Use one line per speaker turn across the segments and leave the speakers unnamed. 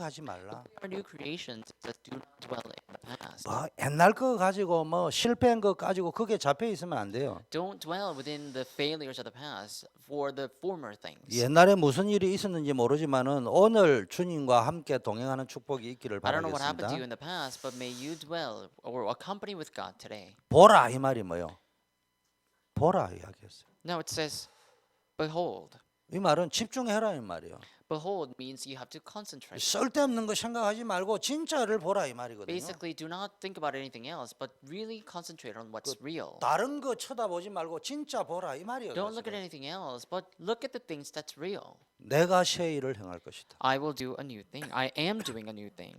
하지 말라.
Our new creations that do not dwell in the past.
뭐 옛날 거 가지고 뭐 실패한 거 가지고 그게 잡혀 있으면 안 돼요.
Don't dwell within the failures of the past for the former things.
옛날에 무슨 일이 있었는지 모르지만은 오늘 주님과 함께 동행하는 축복이 있기를
I don't know what happened to you
바라겠습니다.
in the past, but may you dwell or accompany with God today.
보라 이 말이 뭐요? 보라 이야기했어요.
Now it says, behold.
이 말은 집중해라 이 말이에요.
Behold means you have to concentrate.
쓸데없는 거 생각하지 말고 진짜를 보라 이 말이거든요.
Basically, do not think about anything else, but really concentrate on what's real.
다른 거 쳐다보지 말고 진짜 보라 이 말이에요.
Don't look at anything else, but look at the things that's real.
내가 새 일을 행할 것이다.
I will do a new thing. I am doing a new thing.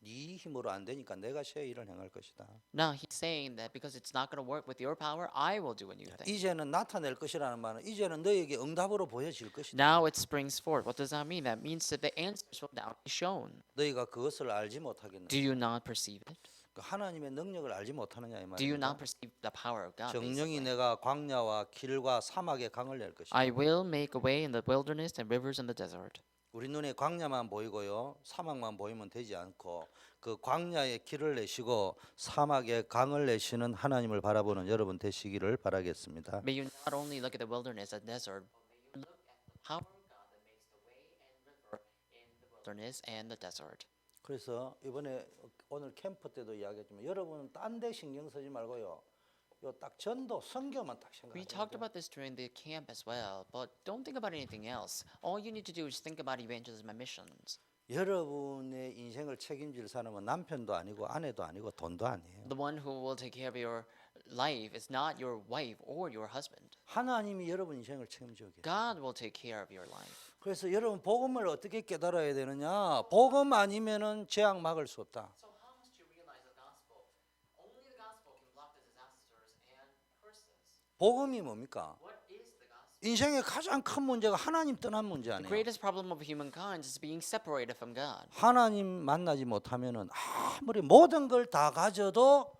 네 힘으로 안 되니까 내가 새 일을 행할 것이다.
Now he's saying that because it's not going to work with your power, I will do a new thing.
이제는 나타낼 것이라는 말은 이제는 너에게 응답으로 보여질 것이다.
Now it springs forth. What does that mean? That means that the answers will now be shown.
너희가 그것을 알지 못하겠느냐?
Do you not perceive it?
하나님의 능력을 알지 못하느냐 이
Do you not
말입니다.
perceive the power of God?
정령이
basically?
내가 광야와 길과 사막에 강을 낼 것이다.
I will make a way in the wilderness and rivers in the desert.
우리 눈에 광야만 보이고요, 사막만 보이면 되지 않고 그 광야에 길을 내시고 사막에 강을 내시는 하나님을 바라보는 여러분 되시기를 바라겠습니다.
May you not only look at the wilderness and desert, but may you look at the power of God that makes the way and river in the wilderness and the desert.
그래서 이번에 오늘 캠프 때도 이야기했지만 여러분은 딴 데 신경 쓰지 말고요. 요 딱 전도 선교만 딱
We
생각하세요.
talked about this during the camp as well, but don't think about anything else. All you need to do is think about evangelism and missions.
여러분의 인생을 책임질 사람은 남편도 아니고 아내도 아니고 돈도 아니에요.
The one who will take care of your life is not your wife or your husband.
하나님이 여러분 인생을 책임져 계세요.
God will take care of your life.
그래서 여러분 복음을 어떻게 깨달아야 되느냐? 복음 아니면은 재앙 막을 수 없다.
So how must you realize the gospel? Only the gospel can block the disasters and curses.
복음이 뭡니까?
What is the gospel?
인생의 가장 큰 문제가 하나님 떠난 문제
The
아니에요.
greatest problem of humankind is being separated from God.
하나님 만나지 못하면은 아무리 모든 걸 다 가져도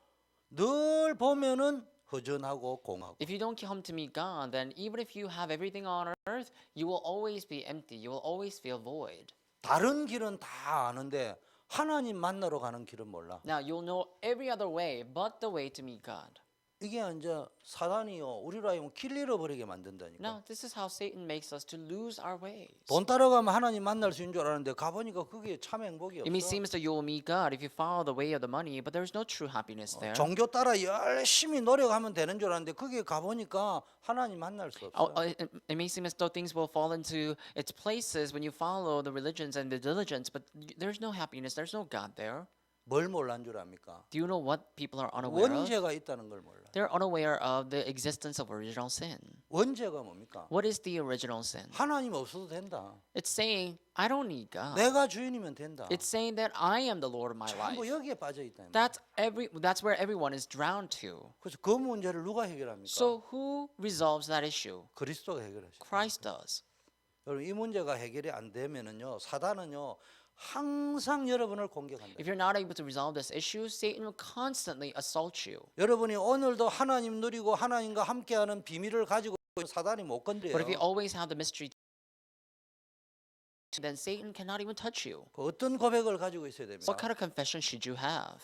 늘 보면은 허전하고 공하고.
If you don't come to meet God, then even if you have everything on earth, you will always be empty. You will always feel void.
다른 길은 다 아는데 하나님 만나러 가는 길은 몰라.
Now, you'll know every other way but the way to meet God.
이게 이제 사단이요 우리로 하여금 길 잃어버리게 만든다니까.
Now, this is how Satan makes us to lose our ways.
돈 따라가면 하나님 만날 수 있는 줄 알았는데 가보니까 그게 참 행복이
It may
없어.
seem as though you will meet God if you follow the way of the money, but there's no true happiness there.
종교 따라 열심히 노력하면 되는 줄 알았는데 그게 가보니까 하나님 만날 수 없어.
It may seem as though things will fall into its places when you follow the religions and the diligence, but there's no happiness, there's no God there.
뭘 몰란 줄 압니까?
Do you know what people are unaware of?
원죄가 있다는 걸 몰라.
They're unaware of the existence of original sin.
원죄가 뭡니까?
What is the original sin?
하나님 없어도 된다.
It's saying, I don't need God.
내가 주인이면 된다.
It's saying that I am the Lord of my life.
전부 여기에 빠져 있다.
That's where everyone is drowned to.
그래서 그 문제를 누가 해결합니까?
So who resolves that issue?
그리스도가 해결하죠.
Christ does.
여러분 이 문제가 해결이 안 되면은요 사단은요 항상 여러분을 공격한다.
If you're not able to resolve this issue, Satan will constantly assault you.
여러분이 오늘도 하나님 누리고 하나님과 함께하는 비밀을 가지고 있는 사단이 못 건드려요.
But if you always have the mystery, then Satan cannot even touch you.
그 어떤 고백을 가지고 있어야 됩니까?
What kind of confession should you have?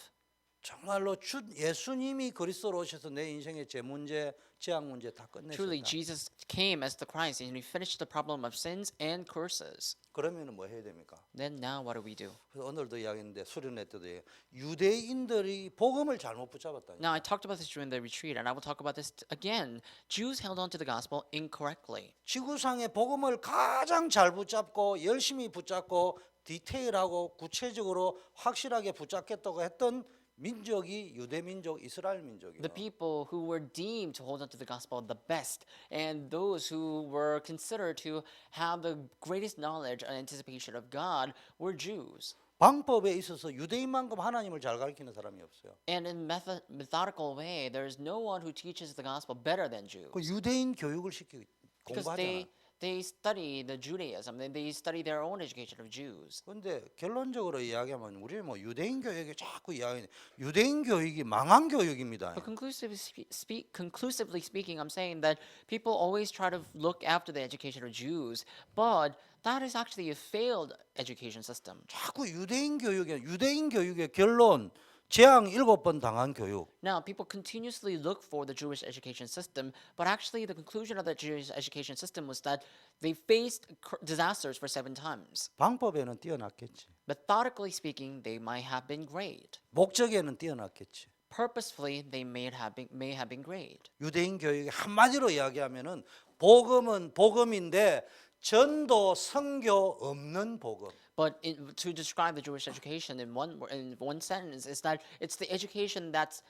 정말로 예수님이 그리스도로 오셔서 내 인생의 제 문제, 재앙 문제 다
Truly,
끝내셨다.
Jesus came as the Christ and he finished the problem of sins and curses.
그러면은 뭐 해야 됩니까?
Then now what do?
그래서 오늘도 이야기했는데 수련회 때도 유대인들이 복음을 잘못 붙잡았다.
Now, I talked about this during the retreat, and I will talk about this again. Jews held on to the gospel incorrectly.
지구상의 복음을 가장 잘 붙잡고 열심히 붙잡고 디테일하고 구체적으로 확실하게 붙잡겠다고 했던 민족이 유대 민족, 이스라엘 민족이에요.
The people who were deemed to hold on to the gospel the best, and those who were considered to have the greatest knowledge and anticipation of God were Jews.
방법에 있어서 유대인만큼 하나님을 잘 가르치는 사람이 없어요.
And in methodical way, there is no one who teaches the gospel better than Jews.
그 유대인 교육을 시키고
Because they they study the Judaism, and they study their own education of Jews.
근데 결론적으로 이야기하면 우리 뭐 유대인 교육에 자꾸 이야기 유대인 교육이 망한 교육입니다.
But conclusively speaking, I'm saying that people always try to look after the education of Jews, but that is actually a failed education system.
자꾸 유대인 교육의 결론 재앙 7번 당한 교육.
Now, people continuously look for the Jewish education system, but actually the conclusion of the Jewish education system was that they faced disasters for 7 times.
방법에는 뛰어났겠지.
Methodically speaking, they might have been great.
목적에는 뛰어났겠지.
Purposefully, they may have been great.
유대인 교육이 한마디로 이야기하면은 복음은 복음인데 전도 선교 없는 복음.
But to describe the Jewish education in one sentence is that it's the education that's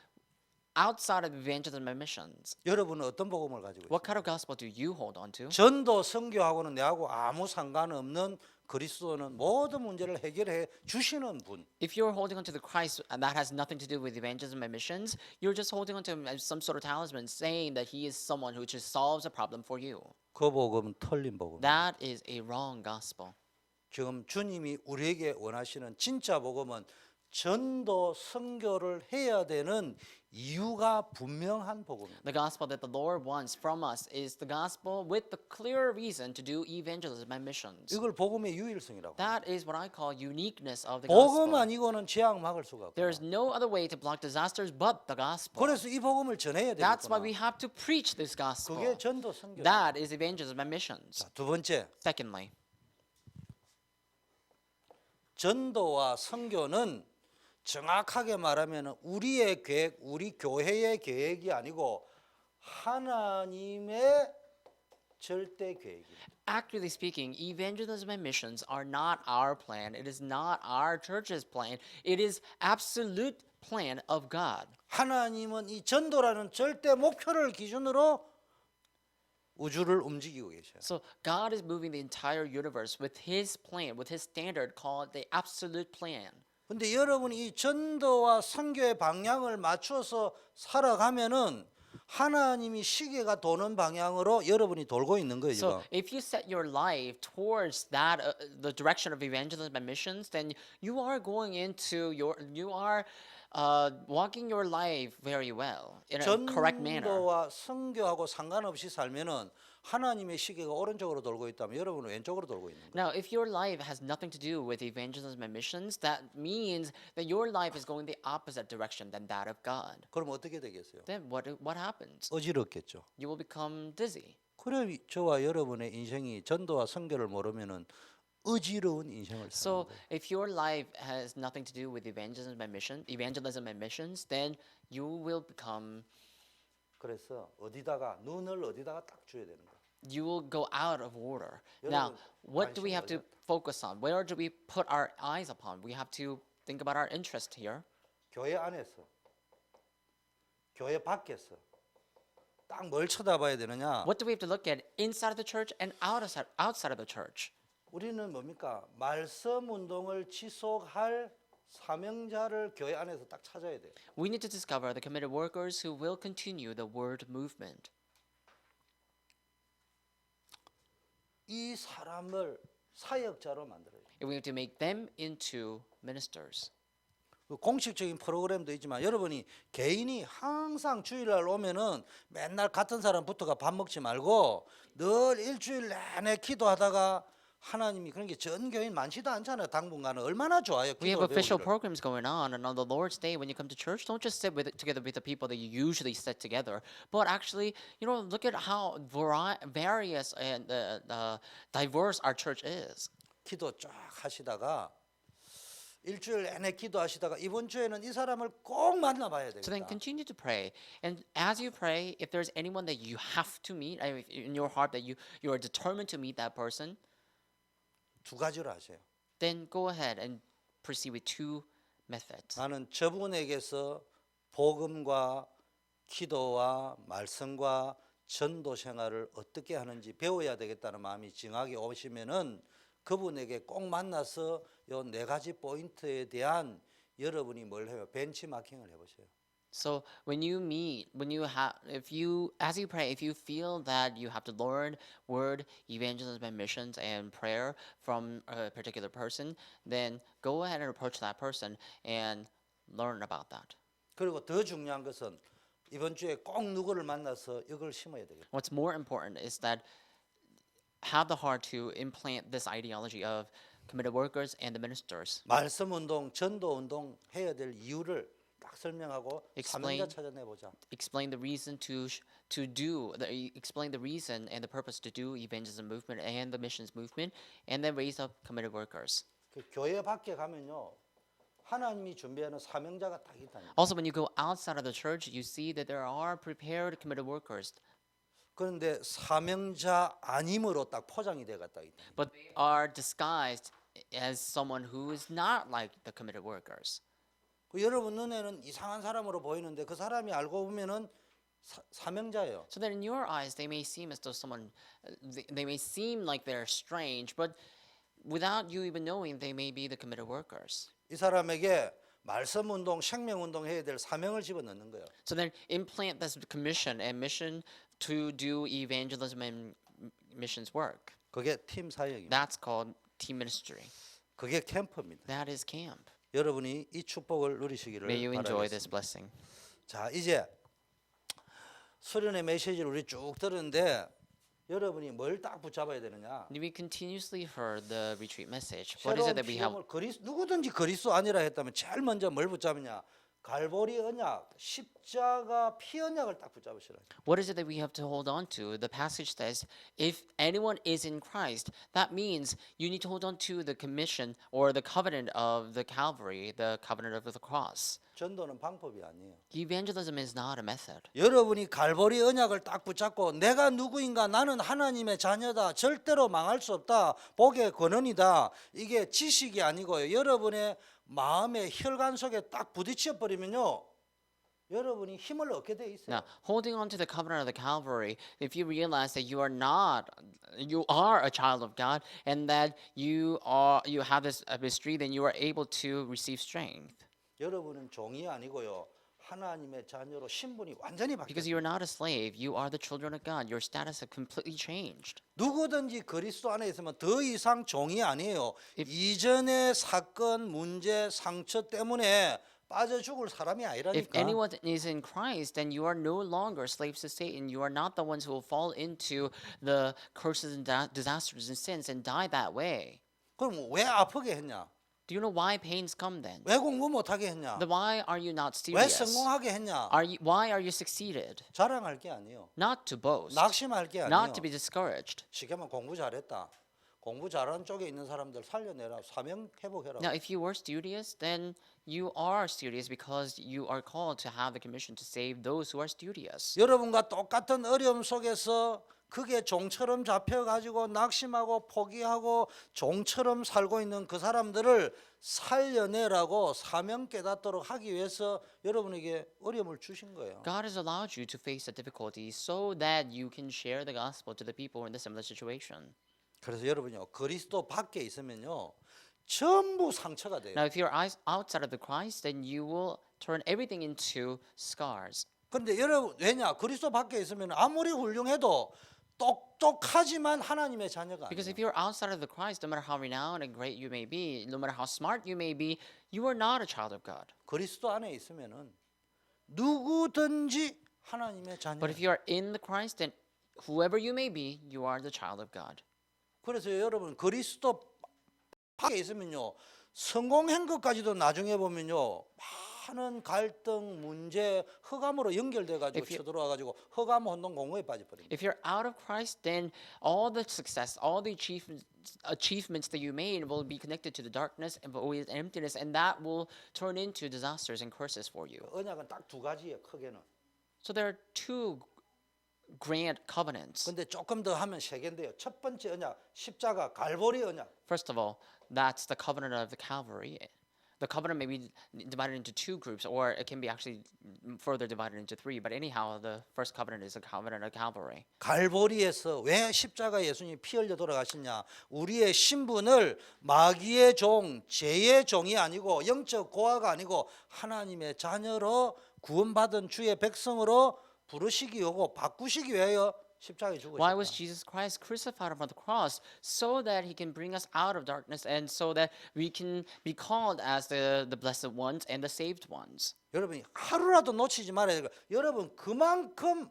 outside of evangelism and missions.
여러분은 어떤 복음을 가지고 있어요?
What kind of gospel do you hold on to?
전도 선교하고는 내하고 아무 상관없는 그리스도는 모든 문제를 해결해 주시는 분.
If you're holding on to the Christ and that has nothing to do with evangelism and missions, you're just holding on to him as some sort of talisman, saying that he is someone who just solves a problem for you.
그 복음은 틀린 복음.
That is a wrong gospel.
지금 주님이 우리에게 원하시는 진짜 복음은 전도 선교를 해야 되는 이유가 분명한 복음입니다.
The gospel that the Lord wants from us is the gospel with the clear reason to do evangelism and missions.
이걸 복음의 유일성이라고.
That is what I call uniqueness of the
복음
gospel.
아니고는 재앙 막을 수가 없고.
There is no other way to block disasters but the gospel.
그래서 이 복음을 전해야
That's why we
되겠구나.
have to preach this gospel.
그게 전도 선교.
That is evangelism and missions.
자, 두 번째,
Secondly,
전도와 선교는 정확하게 말하면 우리의 계획, 우리 교회의 계획이 아니고 하나님의 절대 계획입니다.
accurately speaking, evangelism and missions are not our plan. It is not our church's plan. It is absolute plan of God.
하나님은 이 전도라는 절대 목표를 기준으로 우주를 움직이고 계셔요.
So God is moving the entire universe with His plan, with His standard called the absolute plan.
근데 여러분이 이 전도와 선교의 방향을 맞춰서 살아가면은 하나님이 시계가 도는 방향으로 여러분이 돌고 있는 거예요, 지금.
So if you set your life towards that, the direction of evangelism and missions, then you are going into you are walking your life very well in a correct manner.
전도와 선교하고 상관없이 살면은 하나님의 시계가 오른쪽으로 돌고 있다면 여러분은 왼쪽으로 돌고 있는 거예요.
Now, if your life has nothing to do with evangelism and missions, that means that your life is going the opposite direction than that of God.
그럼 어떻게 되겠어요?
Then what happens?
어지럽겠죠.
You will become dizzy.
그래 저와 여러분의 인생이 전도와 선교를 모르면은 어지러운 인생을 사는
So,
거예요.
if your life has nothing to do with evangelism and missions, then you will become.
그래서 눈을 어디다가 딱 줘야 되는 거예요.
You will go out of order. Now,
여러분,
what do we have to
관심을
focus on? Where do we put our eyes upon? We have to think about our interest here.
교회 안에서, 교회 밖에서 딱 뭘 쳐다봐야 되느냐?
What do we have to look at inside of the church and outside of the church?
우리는 뭡니까? 말씀 운동을 지속할 사명자를 교회 안에서 딱 찾아야 돼요.
We need to discover the committed workers who will continue the word movement.
이 사람을 사역자로 만들어요.
And we have to make them into ministers.
그 공식적인 프로그램도 있지만 여러분이 개인이 항상 주일날 오면은 맨날 같은 사람부터가 밥 먹지 말고 늘 일주일 내내 기도하다가 하나님이 그런 게 전 교인 많지도 않잖아요. 당분간은 얼마나 좋아요.
We have
기도
official
배우기를.
programs going on, and on the Lord's Day, when you come to church, don't just sit together with the people that you usually sit together, but actually, look at how various and diverse our church is.
기도 쫙 하시다가 일주일 내내 기도하시다가 이번 주에는 이 사람을 꼭 만나봐야
So then
되겠다.
continue to pray, and as you pray, if there's anyone that you have to meet in your heart that you are determined to meet that person,
두 가지로 하세요.
then go ahead and proceed with 2 methods.
나는 저분에게서 복음과 기도와 말씀과 전도 생활을 어떻게 하는지 배워야 되겠다는 마음이 징하게 오시면은 그분에게 꼭 만나서 요 4가지 포인트에 대한 여러분이 뭘 해요? 벤치마킹을 해보세요.
So when you meet, when you have, if you, as you pray, if you feel that you have to learn word, evangelism, and missions, and prayer from a particular person, then go ahead and approach that person and learn about that.
그리고 더 중요한 것은 이번 주에 꼭 누구를 만나서 이걸 심어야 되겠다.
What's more important is that have the heart to implant this ideology of committed workers and the ministers.
말씀 운동, 전도 운동 해야 될 이유를 딱 설명하고
Explain.
사명자 찾아내 보자.
Explain the reason to do explain the reason and the purpose to do evangelism movement and the missions movement, and then raise up committed workers.
그 교회 밖에 가면요. 하나님이 준비하는 사명자가 딱 있다니.
Also, when you go outside of the church, you see that there are prepared committed workers,
그런데 사명자 아님으로 딱 포장이 돼 갔다 있다.
but they are disguised as someone who is not like the committed workers.
그 여러분 눈에는 이상한 사람으로 보이는데 그 사람이 알고 보면은 사명자예요.
So that in your eyes, they may seem as though someone, they may seem like they're strange, but without you even knowing, they may be the committed workers.
이 사람에게 말씀 운동, 생명 운동 해야 될 사명을 집어넣는 거예요.
So then implant this commission and mission to do evangelism and missions work.
그게 팀 사역입니다.
That's called team ministry.
그게 캠프입니다.
That is camp.
여러분이 이 축복을 누리시기를
May you enjoy this
바라겠습니다.
blessing.
자, 이제 수련의 메시지를 우리 쭉 들었는데 여러분이 뭘 딱 붙잡아야 되느냐?
We continuously heard the retreat message. What is
새로운
it that we have?
피조물 누구든지 그리스도 아니라 했다면 제일 먼저 뭘 붙잡느냐? 갈보리 언약, 십자가 피 언약을 딱 붙잡으시라.
What is it that we have to hold on to? The passage says, if anyone is in Christ, that means you need to hold on to the commission or the covenant of the Calvary, the covenant of the cross.
전도는 방법이 아니에요.
Evangelism is not a method.
여러분이 갈보리 언약을 딱 붙잡고 내가 누구인가 나는 하나님의 자녀다 절대로 망할 수 없다 복의 권원이다 이게 지식이 아니고요 여러분의 마음의 혈관 속에 딱 부딪혀 버리면요 여러분이 힘을 얻게 돼 있어요.
Now, holding on to the covenant of the Calvary, if you realize that you are a child of God, and that you have this mystery, then you are able to receive strength.
여러분은 종이 아니고요 하나님의 자녀로 신분이 완전히
Because
바뀌었어요.
you are not a slave, you are the children of God. Your status has completely changed.
누구든지 그리스도 안에 있으면 더 이상 종이 아니에요. 이전의 사건, 문제, 상처 때문에 빠져 죽을 사람이
If
아니라니까.
anyone is in Christ, then you are no longer slaves to Satan. You are not the ones who will fall into the curses and disasters and sins and die that way.
그럼 왜 아프게 했냐?
Do you know why pains come then?
왜 공부 못하게 했냐?
Then why are you not
왜
serious?
성공하게 했냐?
Why are you succeeded?
자랑할 게 아니에요.
Not to boast,
낙심할 게 아니에요.
not to be discouraged.
쉽게 말하면 공부 잘했다. 공부 잘하는 쪽에 있는 사람들 살려내라. 사명 회복해라.
Now, if you were studious, then you are studious because you are called to have the commission to save those who are studious.
여러분과 똑같은 어려움 속에서 그게 종처럼 잡혀가지고 낙심하고 포기하고 종처럼 살고 있는 그 사람들을 살려내라고 사명 깨닫도록 하기 위해서 여러분에게 어려움을 주신 거예요.
God has allowed you to face the difficulties so that you can share the gospel to the people in the similar situation.
그래서 여러분요 그리스도 밖에 있으면요 전부 상처가 돼요.
Now, if you're outside of the Christ, then you will turn everything into scars.
그런데 여러분 왜냐 그리스도 밖에 있으면 아무리 훌륭해도 똑똑하지만 하나님의 자녀가
Because
아니에요.
if you're outside of the Christ, no matter how renowned and great you may be, no matter how smart you may be, you are not a child of God.
그리스도 안에 있으면은 누구든지 하나님의 자녀.
But if you are in the Christ, then whoever you may be, you are the child of God.
그래서 여러분 그리스도 밖에 있으면요 성공한 것까지도 나중에 보면요 많은 갈등 문제 흑암으로 연결돼 가지고
If you-
쳐들어와 가지고 흑암 혼동 공허에 빠져버립니다.
If you're out of Christ, then all the success, all the achievements that you made will be connected to the darkness and with emptiness, and that will turn into disasters and curses for you.
언약은 딱 두 가지예요 크게는.
So there are two grand covenants.
근데 조금 더 하면 세 개인데요. 첫 번째 언약 십자가 갈보리 언약.
First of all, that's the covenant of the Calvary. the covenant may be divided into two groups, or it can be actually further divided into three. But anyhow, the first covenant is the covenant of Calvary.
갈보리에서 왜 십자가 예수님이 피 흘려 돌아가시냐? 우리의 신분을 마귀의 종, 죄의 종이 아니고 영적 고아가 아니고 하나님의 자녀로 구원받은 주의 백성으로 부르시기 위하고 바꾸시기 위하여 십자가에
Why was
죽으셨다.
Jesus Christ crucified upon the cross? So that he can bring us out of darkness and so that we can be called as the blessed ones and the saved ones.
여러분이 하루라도 놓치지 말아야 돼요. 여러분 그만큼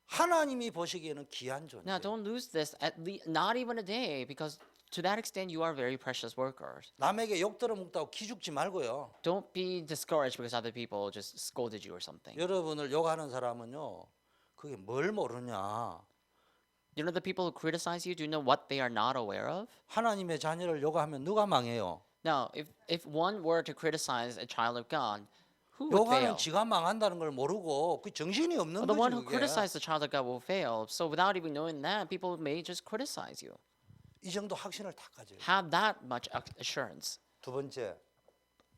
하나님이 보시기에는 귀한 존재.
Now, don't lose this, at least not even a day, because to that extent you are very precious workers.
남에게 욕 들어먹다고 기죽지 말고요.
Don't be discouraged because other people just scolded you or something.
여러분을 욕하는 사람은요. 그게 뭘 모르냐.
You know the people who criticize you, do you know what they are not aware of?
하나님의 자녀를 욕하면 누가 망해요?
Now, if one were to criticize a child of God, who would fail?
욕하는 지가 망한다는 걸 모르고 그 정신이 없는
The one
거지
who
그게.
criticizes the child of God will fail. So without even knowing that, people may just criticize you.
이 정도 확신을 다 가져요.
Have that much assurance.
두 번째,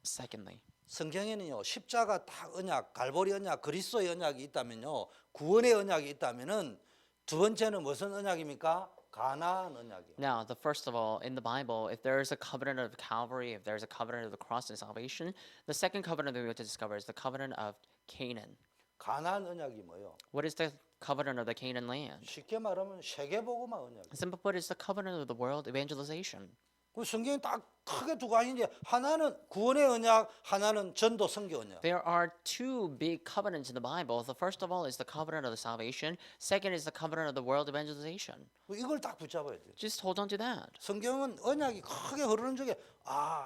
Secondly,
성경에는요 십자가 다 언약, 갈보리 언약, 그리스도의 언약이 있다면요 구원의 언약이 있다면은 두 번째는 무슨 언약입니까? 가나안 언약이에요.
now, the first of all, in the Bible, if there is a covenant of Calvary, if there is a covenant of the cross and salvation, the second covenant that we have to discover is the covenant of Canaan.
가나안 언약이 뭐예요?
What is the covenant of the Canaan land?
쉽게 말하면 세계복음화 언약.
Simply put, it's the covenant of the world evangelization.
그 성경이 딱 크게 두 가지인데 하나는 구원의 언약, 하나는 전도 선교 언약.
There are two big covenants in the Bible. The first of all is the covenant of the salvation. Second is the covenant of the world evangelization.
이걸 딱 붙잡아야 돼요.
Just hold on to that.
성경은 언약이 크게 흐르는 중에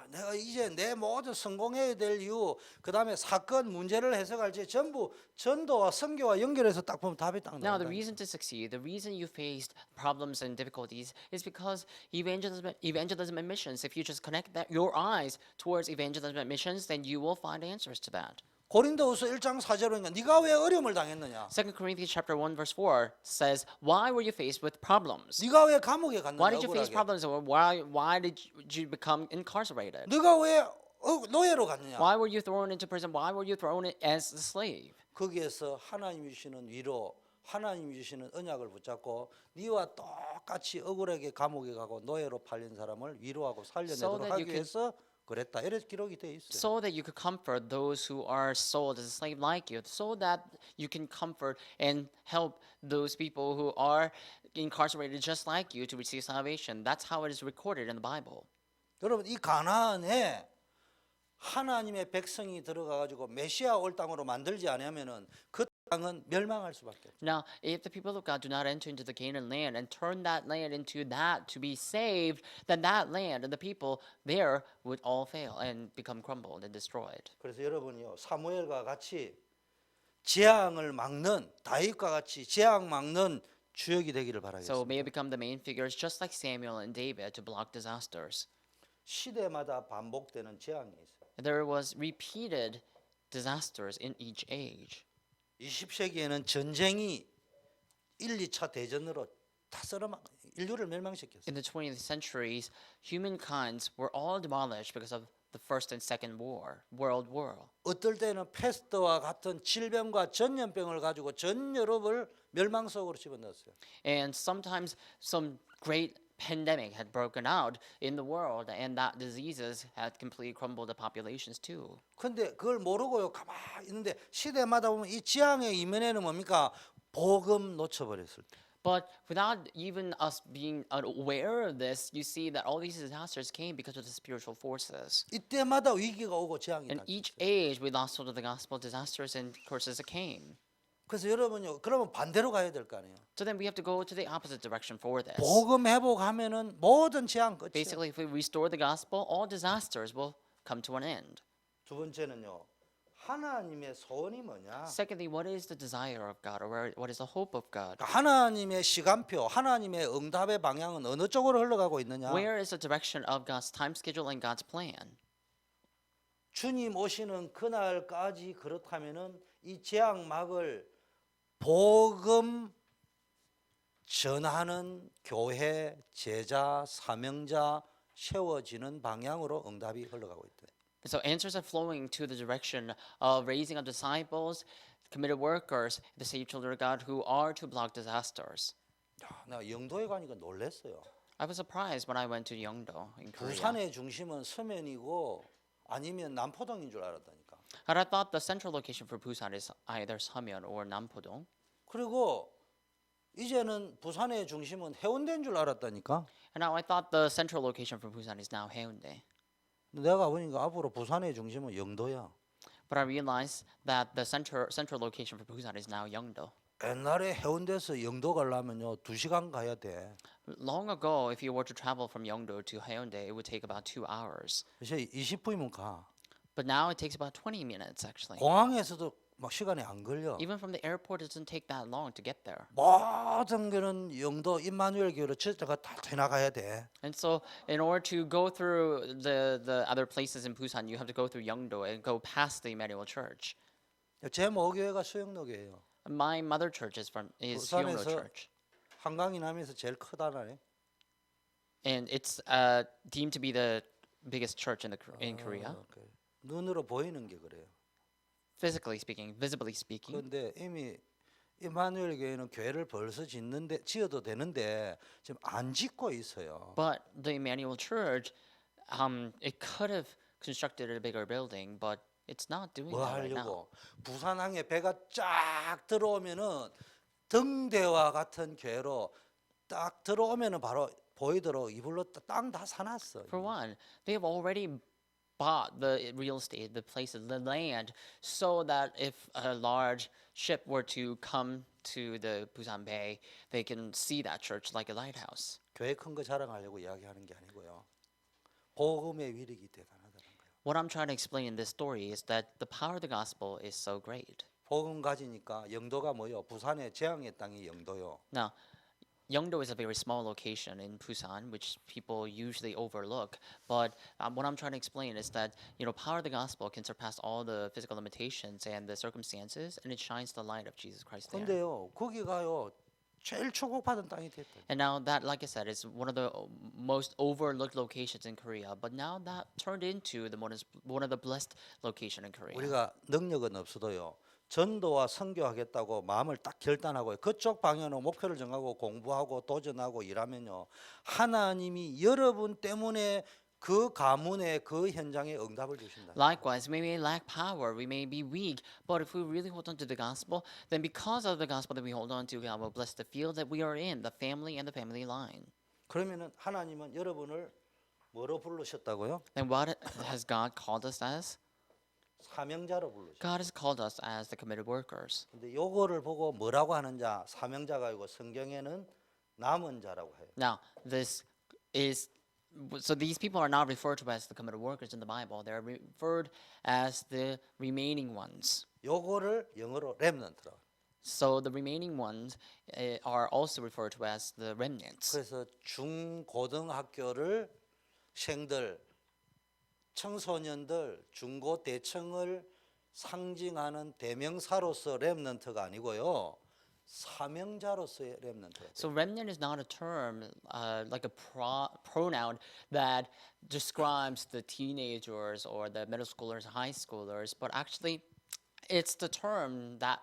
내가 이제 내 모든 성공해야 될 이유, 그 다음에 사건 문제를 해석할 때 전부 전도와 선교와 연결해서 딱 보면 답이 딱
Now, the
나온다.
reason to succeed, the reason you faced problems and difficulties is because evangelism and missions. If you just connect your eyes towards evangelism and missions, then you will find answers to that.
고린도후서 1장 4절에 보니까 네가 왜 어려움을 당했느냐?
2 Corinthians chapter 1 verse 4 says, "Why were you faced with problems?
네가 왜 감옥에 갔느냐?
Why did you face
억울하게.
problems? Or why did you become incarcerated?
네가 왜 노예로 갔느냐?
Why were you thrown into prison? Why were you thrown in as a slave?"
거기에서 하나님이 주시는 위로, 하나님이 주시는 언약을 붙잡고 네와 똑같이 억울하게 감옥에 가고 노예로 팔린 사람을 위로하고
So
살려내도록
that
하기
you can-
위해서 그랬다. 이렇게 기록이 돼 있어요.
So that you could comfort those who are sold as a slave like you, so that you can comfort and help those people who are incarcerated just like you to receive salvation. That's how it is recorded in the Bible.
여러분 이 가나안에 하나님의 백성이 들어가 가지고 메시아 올 땅으로 만들지 않으면은 그 땅은 멸망할 수밖에 없어요.
Now, if the people of God do not enter into the Canaan land and turn that land into that to be saved, then that land and the people there would all fail and become crumbled and destroyed.
그래서 여러분이요 사무엘과 같이 재앙을 막는 다윗과 같이 재앙 막는 주역이 되기를
So
바라겠습니다.
may it become the main figures just like Samuel and David to block disasters.
시대마다 반복되는 재앙이 있어요.
There was repeated disasters in each age.
20세기에는 전쟁이 1, 2차 대전으로 다 썰어막 인류를 멸망시켰어요.
In the 20th centuries, humankinds were all demolished because of the First and Second World War.
어떨 때는 패스트와 같은 질병과 전염병을 가지고 전 유럽을 멸망 속으로 집어넣었어요.
And sometimes some great pandemic had broken out in the world, and that diseases had completely crumbled the populations too.
근데 그걸 모르고요 가만히 있는데 시대마다 보면 이 지향의 이면에는 뭡니까? 복음 놓쳐버렸을 때.
But without even us being aware of this, you see that all these disasters came because of the spiritual forces.
이때마다 위기가 오고 재앙이
In
닥쳤어요.
each age, we lost hold of the gospel, disasters and curses came.
그래서 여러분요 그러면 반대로 가야 될 거 아니에요.
So then we have to go to the opposite direction for this.
복음 회복하면은 모든 재앙 끝이에요.
Basically, if we restore the gospel, all disasters will come to an end.
두 번째는요 하나님의 소원이 뭐냐?
Secondly, what is the desire of God, or what is the hope of God?
하나님의 시간표, 하나님의 응답의 방향은 어느 쪽으로 흘러가고 있느냐?
Where is the direction of God's time schedule and God's plan?
주님 오시는 그날까지 그렇다면은 이 재앙막을 복음 전하는 교회, 제자, 사명자 세워지는 방향으로 응답이 흘러가고 있다.
So answers are flowing to the direction of raising up disciples, committed workers, the saved children of God who are to block disasters.
야, 나 영도에 가니까 놀랐어요.
I was surprised when I went to Yeongdo in Korea.
부산의 중심은 서면이고 아니면 남포동인 줄 알았다니까.
And I thought the central location for Busan is either Samyeon or Nampodong.
그리고 이제는 부산의 중심은 해운대인 줄 알았다니까.
And now I thought the central location for Busan is now Haeundae.
내가 보니까 앞으로 부산의 중심은 영도야.
But I realized that the central location for Busan is now Yeongdo.
옛날에 해운대에서 영도 가려면요 2시간 가야 돼.
Long ago, if you were to travel from Yeongdo to Haeundae, it would take about 2 hours.
그래서 20분이면 가.
But now it takes about 20 minutes actually.
공항에서도 막 시간이 안 걸려.
Even from the airport, it doesn't take that long to get there.
모든 거는 영도 임마누엘 교회로 저가 다 지나가야 돼.
And so, in order to go through the other places in Busan, you have to go through Yeongdo and go past the Emmanuel Church.
제 모교회가 수영로 교회예요.
My mother church is Hyungno
부산에서
Church,
한강이 남에서 제일 크다네.
and it's deemed to be the biggest church in Korea,
눈으로 보이는 게 그래요.
physically speaking, visibly speaking.
그런데 이미 임마누엘 교회는 교회를 벌써 지어도 되는데 지금 안 짓고 있어요.
But the Emmanuel Church, it could have constructed a bigger building, but it's not doing
뭐
that right now.
하려고? 부산항에 배가 쫙 들어오면은 등대와 같은 교회로 딱 들어오면은 바로 보이도록 이불로 땅 다 사놨어.
For one, they have already bought the real estate, the places, the land, so that if a large ship were to come to the Busan Bay, they can see that church like a lighthouse.
교회 큰 거 자랑하려고 이야기하는 게 아니고요. 복음의 위력이 대단하다는 거예요.
What I'm trying to explain in this story is that the power of the gospel is so great.
복음 가지니까 영도가 뭐요? 부산의 재앙의 땅이 영도요.
Now, Yeongdo is a very small location in Busan, which people usually overlook. But what I'm trying to explain is that power of the gospel can surpass all the physical limitations and the circumstances, and it shines the light of Jesus Christ there.
근데요, 거기가요 제일 축복받은 땅이 됐다.
And now that, like I said, is one of the most overlooked locations in Korea. But now that turned into one of the blessed location in Korea.
우리가 능력은 없어도요. 전도와 선교하겠다고 마음을 딱 결단하고 그쪽 방향으로 목표를 정하고 공부하고 도전하고 일하면요. 하나님이 여러분 때문에 그 가문의 그 현장에 응답을 주신다.
Likewise, we may lack power, we may be weak, but if we really hold on to the gospel, then because of the gospel that we hold on to, God will bless the field that we are in, the family and the family line.
그러면은 하나님은 여러분을 뭐로 부르셨다고요?
And what has God called us as?
사명자로 부르셨어요.
God has called us as the committed workers.
근데 요거를 보고 뭐라고 하는 자, 사명자가 아니고 성경에는 남은 자라고 해요.
Now, so these people are not referred to as the committed workers in the Bible. They're referred as the remaining ones.
요거를 영어로 렘넌트라고.
So the remaining ones are also referred to as the remnants.
그래서 중고등학교를 생들 청소년들 중고 대청을 상징하는 대명사로서 렘넌트가 아니고요. 사명자로서의 렘넌트가.
So remnant is not a term like a pronoun that describes the teenagers or the middle schoolers, high schoolers, but actually it's the term that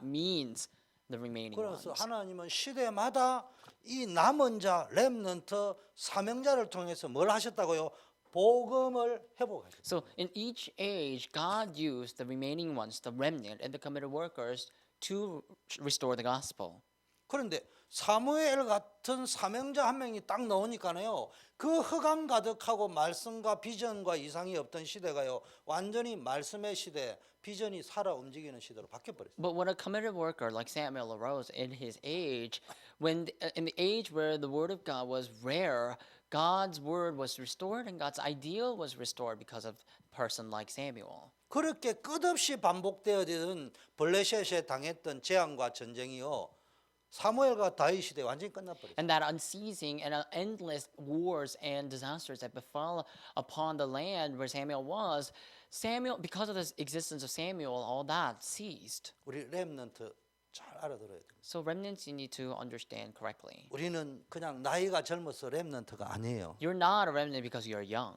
means the remaining ones.
그래서 하나님은 시대마다 이 남은 자, 렘넌트, 사명자를 통해서 뭘 하셨다고요? 복음을 회복하셨어요.
So in each age, God used the remaining ones, the remnant, and the committed workers to restore the gospel.
그런데 사무엘 같은 사명자 한 명이 딱 나오니까요. 그 흑암 가득하고 말씀과 비전과 이상이 없던 시대가요. 완전히 말씀의 시대, 비전이 살아 움직이는 시대로 바뀌어 버렸어요.
But when a committed worker like Samuel arose in his age, in the age where the word of God was rare, God's word was restored and God's ideal was restored because of a person like Samuel.
그렇게 끝없이 반복되어지는 블레셋에 당했던 재앙과 전쟁이요. 사무엘과 다윗 시대 완전히 끝나버렸어요.
And that unceasing and endless wars and disasters that befell upon the land where Samuel was, because of the existence of Samuel, all that ceased.
우리 렘넌트 잘 알아들어야 돼요.
So remnants you need to understand correctly.
우리는 그냥 나이가 젊어서 렘넌트가 아니에요.
You're not a remnant because you're young.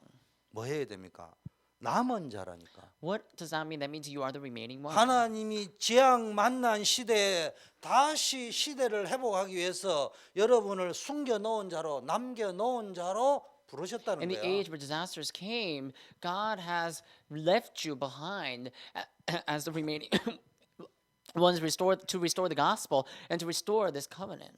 뭐 해야 됩니까? 남은 자라니까.
What does that mean? That means you are the remaining one.
하나님이 재앙 만난 시대에 다시 시대를 회복하기 위해서 여러분을 숨겨 놓은 자로 남겨 놓은 자로 부르셨다는
In the
거야.
age where disasters came, God has left you behind as the remaining ones to restore the gospel and to restore this covenant.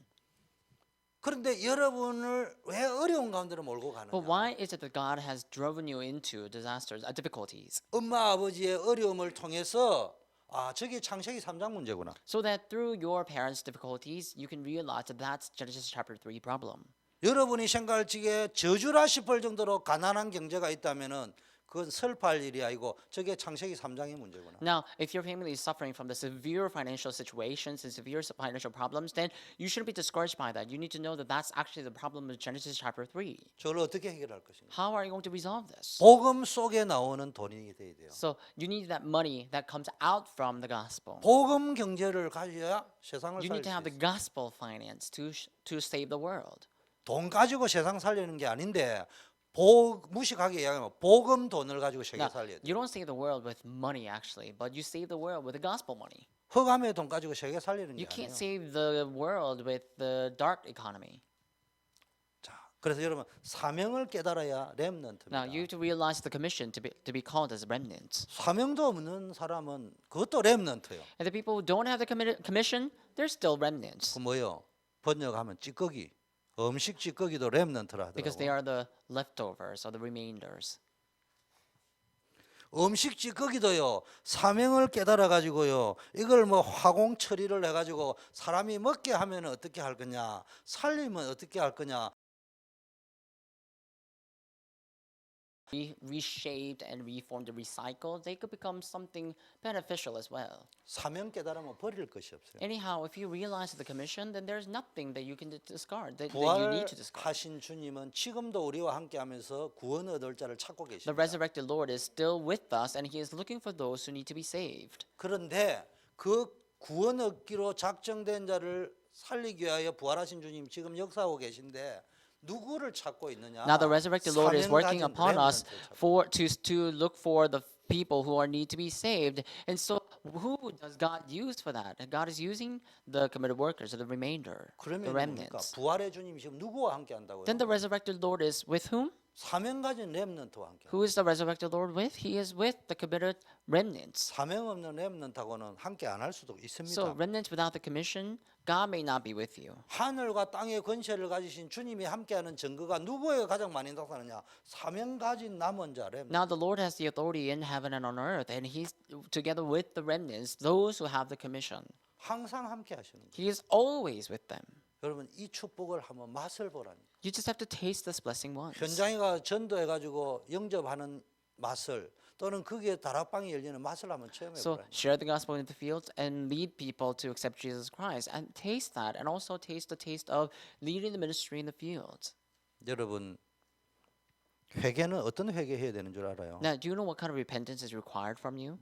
그런데 여러분을 왜 어려운 가운데로 몰고
But
가느냐?
why is it that God has driven you into disasters, difficulties?
엄마 아버지의 어려움을 통해서 아 저게 창세기 3장 문제구나.
So that through your parents' difficulties, you can realize that that's Genesis chapter 3 problem.
여러분이 생각할 적에 저주라 싶을 정도로 가난한 경제가 있다면은 그건 슬퍼할 일이 아니고 저게 창세기 3장의 문제구나.
Now, if your family is suffering from the severe financial situations and severe financial problems, then you shouldn't be discouraged by that. You need to know that that's actually the problem of Genesis chapter 3.
저걸 어떻게 해결할 것인가?
How are you going to resolve this?
복음 속에 나오는 돈이 돼야 돼요.
So you need that money that comes out from the gospel.
복음 경제를 가져야 세상을
You
살릴
need to
수
have the
있어요.
gospel finance to save the world.
돈 가지고 세상 살리는 게 아닌데 무식하게 이야기하면 복음 돈을 가지고 세계
Now,
살려야 돼.
you don't save the world with money actually, but you save the world with the gospel money.
흑암의 돈 가지고 세계 살리는 게
You can't
아니에요.
save the world with the dark economy.
자, 그래서 여러분 사명을 깨달아야 렘넌트입니다.
Now you have to realize the commission to be called as remnants.
사명도 없는 사람은 그것도 렘넌트예요.
And the people who don't have the commission, they're still remnants
그 뭐요? 번역하면 찌꺼기, 음식 찌꺼기도 렘넌트라
because they
하더라고.
are the leftovers or the remainders.
음식 찌꺼기도요 사명을 깨달아 가지고요 이걸 뭐 화공 처리를 해 가지고 사람이 먹게 하면 어떻게 할 거냐, 살리면 어떻게 할 거냐.
Reshaped and reformed and recycled, they could become something beneficial as well.
사명 깨달으면 버릴 것이 없어요.
Anyhow, if you realize the commission, then there's nothing that you can discard, that you need to discard.
부활하신 주님은 지금도 우리와 함께하면서 구원 얻을 자를 찾고
The
계십니다.
resurrected Lord is still with us, and He is looking for those who need to be saved.
그런데 그 구원 얻기로 작정된 자를 살리기 위하여 부활하신 주님 지금 역사하고 계신데 누구를 찾고 있느냐?
Now the resurrected Lord is
사명
working
가진
upon us
렘넌트를 찾고
to look for the people who are need to be saved. And so who does God use for that? God is using the committed workers, or the remainder, the
그러면 뭡니까?
remnants.
부활의 주님이 지금 누구와 함께 한다고요?
Then the resurrected Lord is with whom?
사명 가진 렘넌트와 함께.
Who is the resurrected Lord with? He is with the committed remnants.
사명 없는 렘넌트하고는 함께 안 할 수도 있습니다.
So remnants without the commission, God may not be with you.
하늘과 땅의 권세를 가지신 주님이 함께하는 증거가 누구에게 가장 많이 나타나냐? 사명 가진 남은 자 렘넌트.
Now the Lord has the authority in heaven and on earth, and He's together with the remnants, those who have the commission.
항상 함께 하시는 거예요.
He is always with them.
여러분 이 축복을 한번 맛을 보라니.
You just have to taste this blessing once.
현장에 가 전도해 가지고 영접하는 맛을 또는 거기에 다락방이 열리는 맛을 한번 체험해
So
보라니.
share the gospel in the fields and lead people to accept Jesus Christ, and taste that, and also taste the taste of leading the ministry in the fields.
여러분 회개는 어떤 회개해야 되는 줄 알아요?
Now, do you know what kind of repentance is required from you?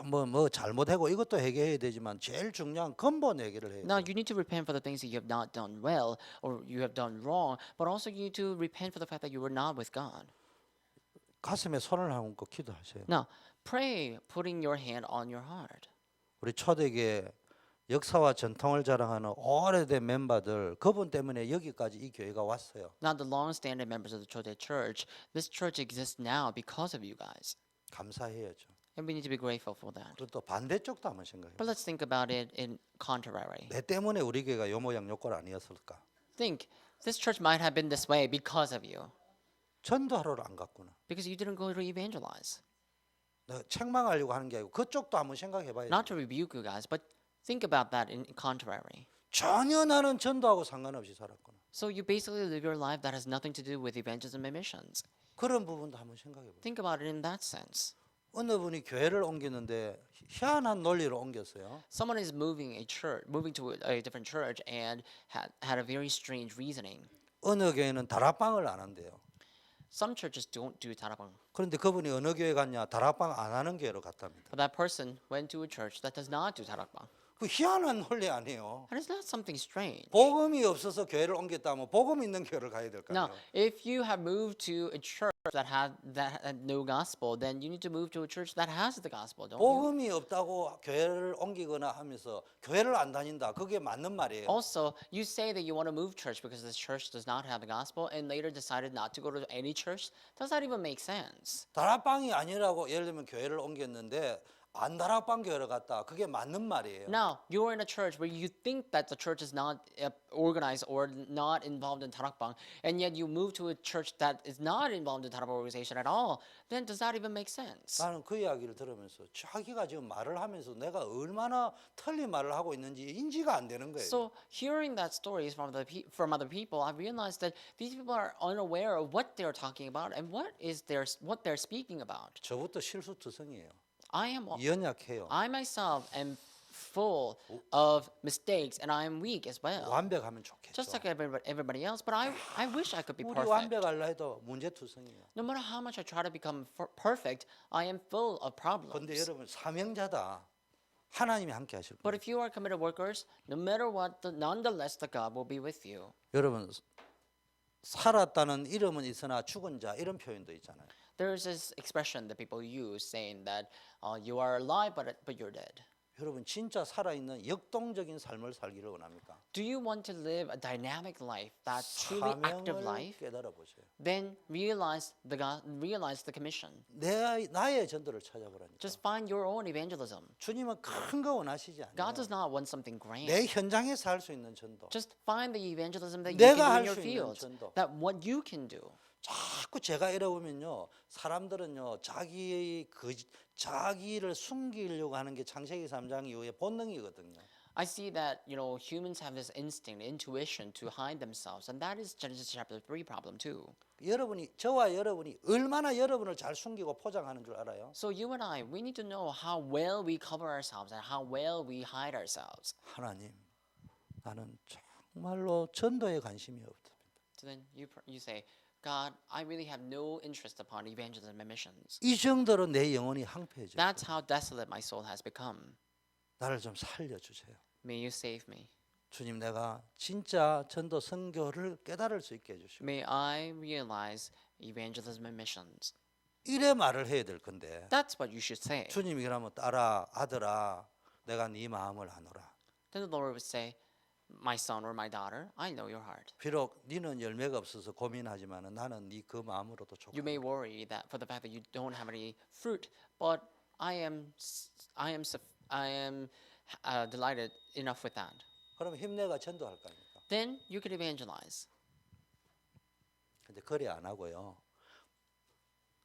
뭐 잘못하고 이것도 회개해야 되지만 제일 중요한 근본 회개를 해야
Now,
돼요.
you need to repent for the things that you have not done well or you have done wrong, but also you need to repent for the fact that you were not with God.
가슴에 손을 얹고 기도하세요.
Now, pray putting your hand on your heart.
우리 초대교회 역사와 전통을 자랑하는 오래된 멤버들 그분 때문에 여기까지 이 교회가 왔어요.
Now, the long-standing members of the Chodae Church, this church exists now because of you guys.
감사해야죠.
And we need to be grateful for that.
그리고 또 반대쪽도 한번 생각해요.
But let's think about it in contrary.
내 때문에 우리 교회가 요 모양 요꼴 아니었을까?
Think, this church might have been this way because of you.
전도하러 안 갔구나.
Because you didn't go to evangelize.
내가 책망하려고 하는 게 아니고 그쪽도 한번 생각해봐야
Not
돼.
to rebuke you guys, but think about that in contrary.
전혀 나는 전도하고 상관없이 살았구나.
So you basically live your life that has nothing to do with evangelism and missions.
그런 부분도 한번 생각해봐요.
Think about it in that sense.
어느 분이 교회를 옮기는데 희한한 논리로 옮겼어요.
Someone is moving to a different church and had a very strange reasoning.
어느 교회는 다락방을 안 한대요.
Some churches don't do tarabang.
그런데 그분이 어느 교회 갔냐? 다락방 안 하는 교회로 갔답니다.
But that person went to a church that does not do tarabang.
그 희한한 논리 아니에요.
And it's not something strange.
복음이 없어서 교회를 옮겼다면 복음 있는 교회를 가야 될 거
Now,
아니에요.
if you have moved to a church that had no gospel, then you need to move to a church that has the gospel, don't you?
복음이 없다고 교회를 옮기거나 하면서 교회를 안 다닌다. 그게 맞는 말이에요.
Also, you say that you want to move church because this church does not have the gospel and later decided not to go to any church. Does that even make sense?
다락방이 아니라고 예를 들면 교회를 옮겼는데 안 다락방 교회를 갔다. 그게 맞는 말이에요.
Now, you're in a church where you think that the church is not organized or not involved in tarakbang, and yet you move to a church that is not involved in tarakbang organization at all, then does that even make sense?
나는 그 이야기를 들으면서 자기가 지금 말을 하면서 내가 얼마나 틀린 말을 하고 있는지 인지가 안 되는 거예요.
So, hearing that stories from from other people, I realized that these people are unaware of what they're talking about and what they're speaking about.
저부터 실수투성이에요.
I
연약해요.
myself am full of mistakes and I am weak as well.
완벽하면 좋겠죠.
Just like everybody else, but I wish I could be
우리
perfect.
완벽하려 해도 문제투성이에요.
No matter how much I try to become perfect, I am full of problems.
근데 여러분 사명자다. 하나님이 함께 하실
But
거예요.
if you are committed workers, no matter what, nonetheless, the God will be with you.
여러분 살았다는 이름은 있으나 죽은 자 이런 표현도 있잖아요.
There's this expression that people use saying that you are alive, but you're dead.
여러분 진짜 살아있는 역동적인 삶을 살기를 원합니까?
Do you want to live a dynamic life, that truly active
사명을
life?
깨달아 보세요.
Then realize the commission.
나의 전도를 찾아보라니까.
Just find your own evangelism.
주님은 큰 거 원하시지
God
않아요.
does not want something grand.
내 현장에서 할 수 있는 전도.
Just find the evangelism that you
내가
can do
할
in your
수 있는
fields.
전도.
That what you can do.
자꾸 제가 이러면요 사람들은요 자기를 숨기려고 하는 게 창세기 3장 이후의 본능이거든요.
I see that humans have this instinct, intuition to hide themselves, and that is Genesis chapter 3 problem too.
저와 여러분이 얼마나 여러분을 잘 숨기고 포장하는 줄 알아요?
So you and I, we need to know how well we cover ourselves and how well we hide ourselves.
하나님, 나는 정말로 전도에 관심이 없습니다.
So then you say, God, I really have no interest upon evangelism and missions.
이 정도로 내 영혼이 황폐해져.
That's how desolate my soul has become.
나를 좀 살려주세요.
May you save me.
주님, 내가 진짜 전도 선교를 깨달을 수 있게 해주시고.
May I realize evangelism and missions.
이래 말을 해야 될 건데.
That's what you should say.
주님이 그러면 딸아, 아들아, 내가 네 마음을 아노라.
Then the Lord would say, my son or my daughter, I know your heart.
비록 네는 열매가 없어서 고민하지만은 나는 네 그 마음으로도 좋고.
You may worry that for the fact that you don't have any fruit, but I am delighted enough with that.
그럼 힘내가 전도할 거 아닙니까?
Then you could evangelize.
근데 그래 안 하고요.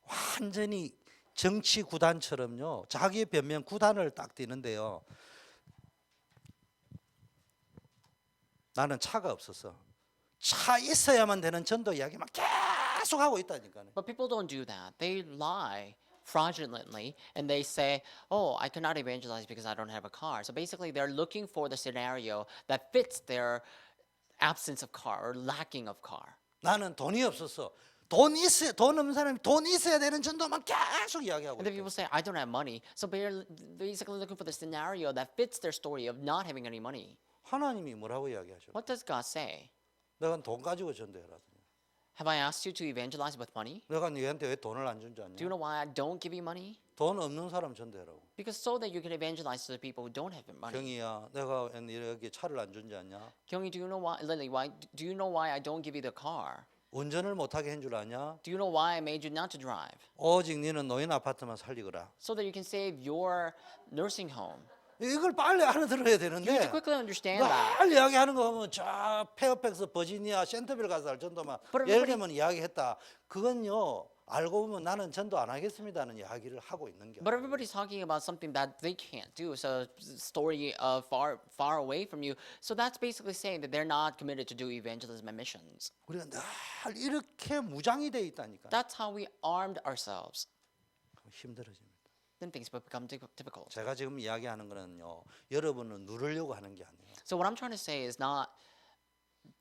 완전히 정치 구단처럼요. 자기의 변명 구단을 딱 띄는데요. 나는 차가 없어서 차 있어야만 되는 전도 이야기만 계속 하고 있다니까요.
But people don't do that. They lie fraudulently and they say, oh, I cannot evangelize because I don't have a car. So basically they're looking for the scenario that fits their absence of car or lacking of car.
나는 돈이 없어서 돈 없는 사람이 돈 있어야 되는 전도만 계속 이야기하고
And then
있어요.
people say, I don't have money. So they're basically looking for the scenario that fits their story of not having any money.
하나님이 뭐라고 이야기하셔?
What does God say?
내가 돈 가지고 전도해라.
Have I asked you to evangelize with money?
내가 너한테 왜 돈을 안 준 줄 아냐?
Do you know why I don't give you money?
돈 없는 사람 전도해라고.
Because so that you can evangelize to the people who don't have money.
경이야, 내가 여기 차를 안 준지 않냐?
Kyungi, do you know why? Lily, do you know why I don't give you the car?
운전을 못하게 한 줄 아냐?
Do you know why I made you not to drive?
오직 너는 노인 아파트만 살리거라.
So that you can save your nursing home.
이걸 빨리 알아들어야
You need
되는데
to quickly understand that.
늘 이야기하는 거 보면 저 페어팩스 버지니아 센터빌 가서 할 전도만
But
예를
everybody-
들면 이야기했다. 그건요 알고 보면 나는 전도 안 하겠습니다는 이야기를 하고 있는 게.
But everybody's talking about something that they can't do. So story far away from you. So that's basically saying that they're not committed to do evangelism and missions.
우리가 늘 이렇게 무장이 돼 있다니까.
That's how we armed ourselves.
힘들어집니다.
Then things become difficult.
제가 지금 이야기하는 거는요. 여러분을 누르려고 하는 게 아니에요.
So what I'm trying to say is not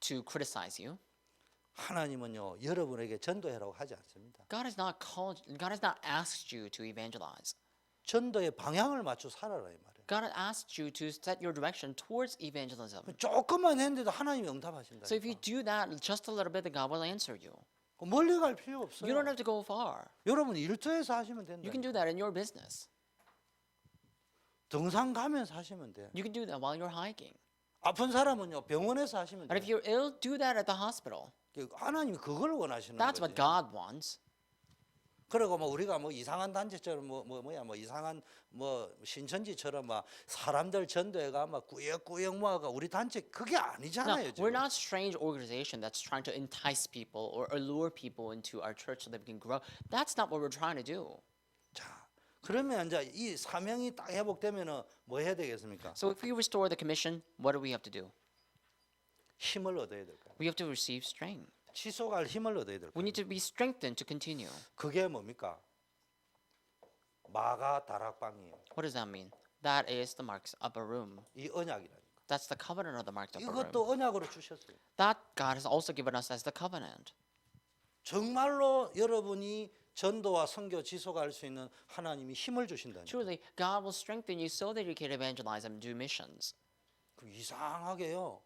to criticize you.
하나님은요. 여러분에게 전도해라고 하지 않습니다.
God has not asked you to evangelize.
전도의 방향을 맞춰 살아라 이 말이에요.
God has asked you to set your direction towards evangelism.
조금만 했는데도 하나님이 응답하신다.
So if you do that just a little bit, then God will answer you.
멀리 갈 필요
You
없어요.
don't have to go far.
여러분 일터에서 하시면 된다.
You can do that in your business.
등산 가면서 하시면 돼.
You can do that while you're hiking.
아픈 사람은요 병원에서 하시면
But if
돼.
you're ill, do that at the hospital.
하나님이 그걸 원하시는
That's
거지.
what God wants.
그리고 뭐 우리가 뭐 이상한 단체처럼 뭐 이상한 뭐 신천지처럼 막 사람들 전도해가 막 꾸역꾸역 모아가 우리 단체 그게
No,
아니잖아요.
we're
지금.
not a strange organization that's trying to entice people or allure people into our church so that we can grow. That's not what we're trying to do.
자, 그러면 이제 이 사명이 딱 회복되면은 뭐 해야 되겠습니까?
So if we restore the commission, what do we have to do?
힘을 얻어야 될 거예요.
We have to receive strength.
지속할 힘을 얻어야 될
We
거예요.
need to be strengthened to continue.
그게 뭡니까? 마가 다락방이에요.
What does that mean? That is the marks of a room.
이 언약이라니까.
That's the covenant of the marks of a room.
이것도 언약으로 주셨어요.
That God has also given us as the covenant.
정말로 여러분이 전도와 선교 지속할 수 있는 하나님이 힘을 주신다니.
Truly, God will strengthen you so that you can evangelize and do missions.
그 이상하게요.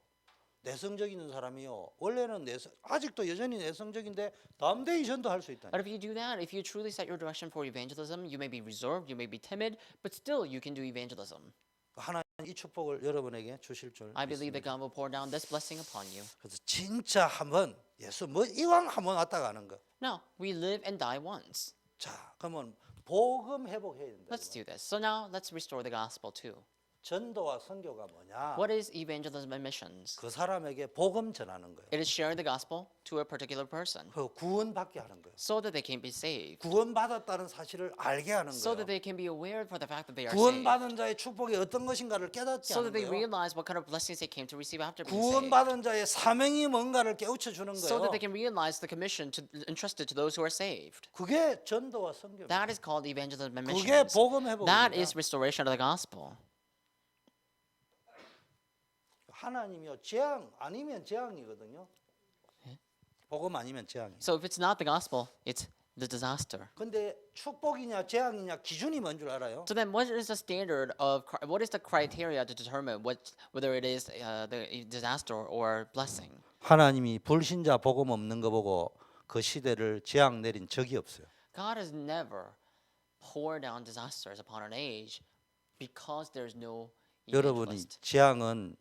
내성적인 사람이요. 원래는 아직도 여전히 내성적인데 담대히 전도할 수 있다.
But if you do that, if you truly set your direction for evangelism, you may be reserved, you may be timid, but still you can do evangelism.
하나님 이 축복을 여러분에게 주실 줄
I believe that
믿습니다.
God will pour down this blessing upon you.
그래서 진짜 한번 예수 뭐 이왕 한번 왔다 가는 거.
Now, we live and die once.
자, 그러면 복음 회복해야 된다.
Let's do this. So now, let's restore the gospel too.
전도와 선교가 뭐냐?
What is evangelism and missions?
그 사람에게 복음 전하는 거예요.
It is sharing the gospel to a particular person
그 구원받게 하는 거예요.
so that they can be saved,
구원받았다는 사실을 알게 하는
so
거예요.
that they can be aware for the fact that they are saved,
구원받은 자의 축복이 어떤 것인가를 깨닫게
so
하는
that they
거예요.
realize what kind of blessings they came to receive after being saved,
구원받은 자의 사명이 뭔가를 깨우쳐 주는
so
거예요.
that they can realize the commission entrusted to those who are saved.
그게 전도와 선교입니다.
That is called evangelism and
그게
missions.
복음
That
회복입니다.
is restoration of the gospel.
하나님이요 재앙 아니면 재앙이거든요. 복음 아니면 재앙이.
So if it's not the gospel, it's the disaster.
근데 축복이냐 재앙이냐 기준이 뭔 줄 알아요?
So then, what is the standard of? What is the criteria to determine whether it is the disaster or blessing?
하나님이 불신자 복음 없는 거 보고 그 시대를 재앙 내린 적이 없어요.
God has never poured down disasters upon an age because there's no
여러분이
evangelist.
재앙은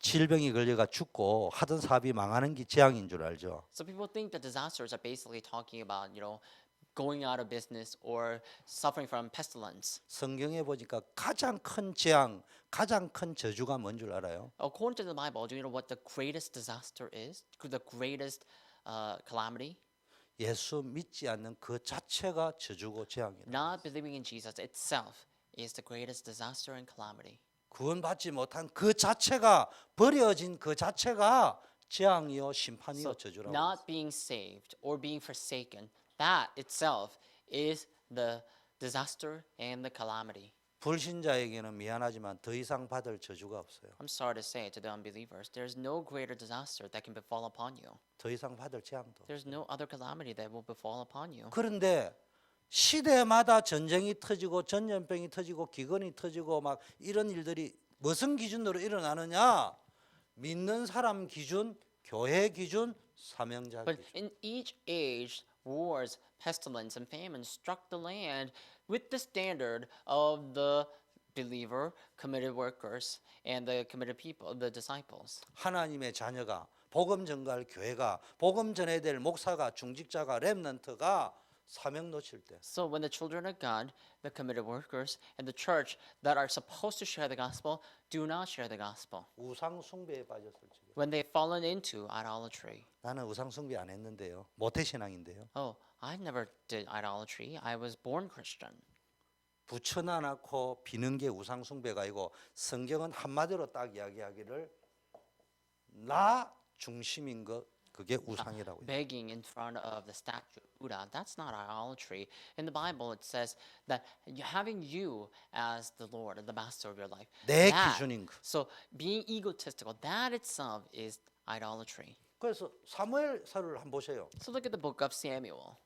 질병이 걸려가 죽고 하던 사업이 망하는 게 재앙인 줄 알죠.
So people think that disasters are basically talking about, going out of business or suffering from pestilence.
성경에 보니까 가장 큰 재앙, 가장 큰 저주가 뭔 줄 알아요?
According to the Bible, do you know what the greatest disaster is? The greatest calamity?
예수 믿지 않는 그 자체가 저주고 재앙이에요.
Not believing in Jesus itself is the greatest disaster and calamity.
구원받지 못한 그 자체가 버려진 그 자체가 재앙이요 심판이요
So
저주라고.
not being saved or being forsaken, that itself is the disaster and the calamity.
불신자에게는 미안하지만 더 이상 받을 저주가 없어요.
I'm sorry to say to the unbelievers, there's no greater disaster that can befall upon you.
더 이상 받을 재앙도.
There's no other calamity that will befall upon you.
그런데 시대마다 전쟁이 터지고 전염병이 터지고 기근이 터지고 막 이런 일들이 무슨 기준으로 일어나느냐? 믿는 사람 기준, 교회 기준, 사명자
But
기준.
in each age, wars, pestilence, and famine struck the land with the standard of the believer, committed workers, and the committed people, the disciples.
하나님의 자녀가 복음 전가할 교회가 복음 전해야 될 목사가 중직자가 렘넌트가 사명 놓칠 때
So when the children of God, the committed workers, and the church that are supposed to share the gospel do not share the gospel,
우상 숭배에 빠졌을 적에
when they've fallen into idolatry.
나는 우상 숭배 안 했는데요. 모태 신앙인데요.
Oh, I never did idolatry. I was born Christian.
붙여놔 놓고 비는 게 우상 숭배가 아니고 성경은 한마디로 딱 이야기하기를 나 중심인 것 그게 우상이라고 해요.
Begging in front of the statue of Buddha, that's not idolatry. In the Bible, it says that having you as the Lord and the master of your life,
내
that,
기준인 것.
so being egotistical, that itself is idolatry.
그래서 사무엘서를 한번 보세요.
So look at the book of Samuel,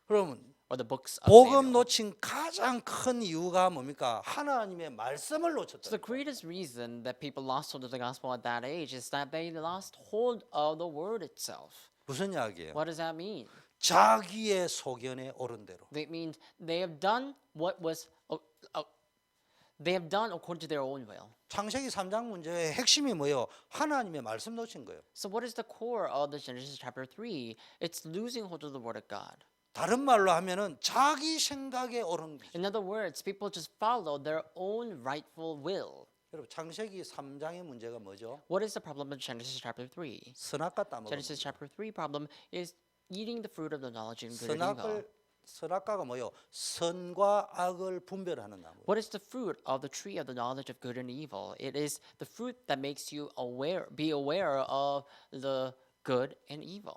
그러면
or the books of
복음
Samuel.
놓친 가장 큰 이유가 뭡니까? 하나님의 말씀을
So
놓쳤다.
the greatest reason that people lost hold of the gospel at that age is that they lost hold of the word itself.
무슨 이야기예요?
What does that mean?
자기의 소견에 옳은 대로.
That means they have done what was they have done according to their own will.
창세기 3장 문제의 핵심이 뭐예요? 하나님의 말씀 놓친 거예요.
So what is the core of the Genesis chapter 3? It's losing hold of the word of God.
다른 말로 하면은 자기 생각에 옳은 거죠.
In other words, people just follow their own rightful will.
여러분 창세기 3장의 문제가 뭐죠?
What is the problem of Genesis chapter 3?
선악과 따먹은
Genesis
거예요.
chapter 3 problem is eating the fruit of the knowledge of good and evil.
선악과가 뭐예요? 선과 악을 분별하는 나무.
What is the fruit of the tree of the knowledge of good and evil? It is the fruit that makes you be aware of the good and evil.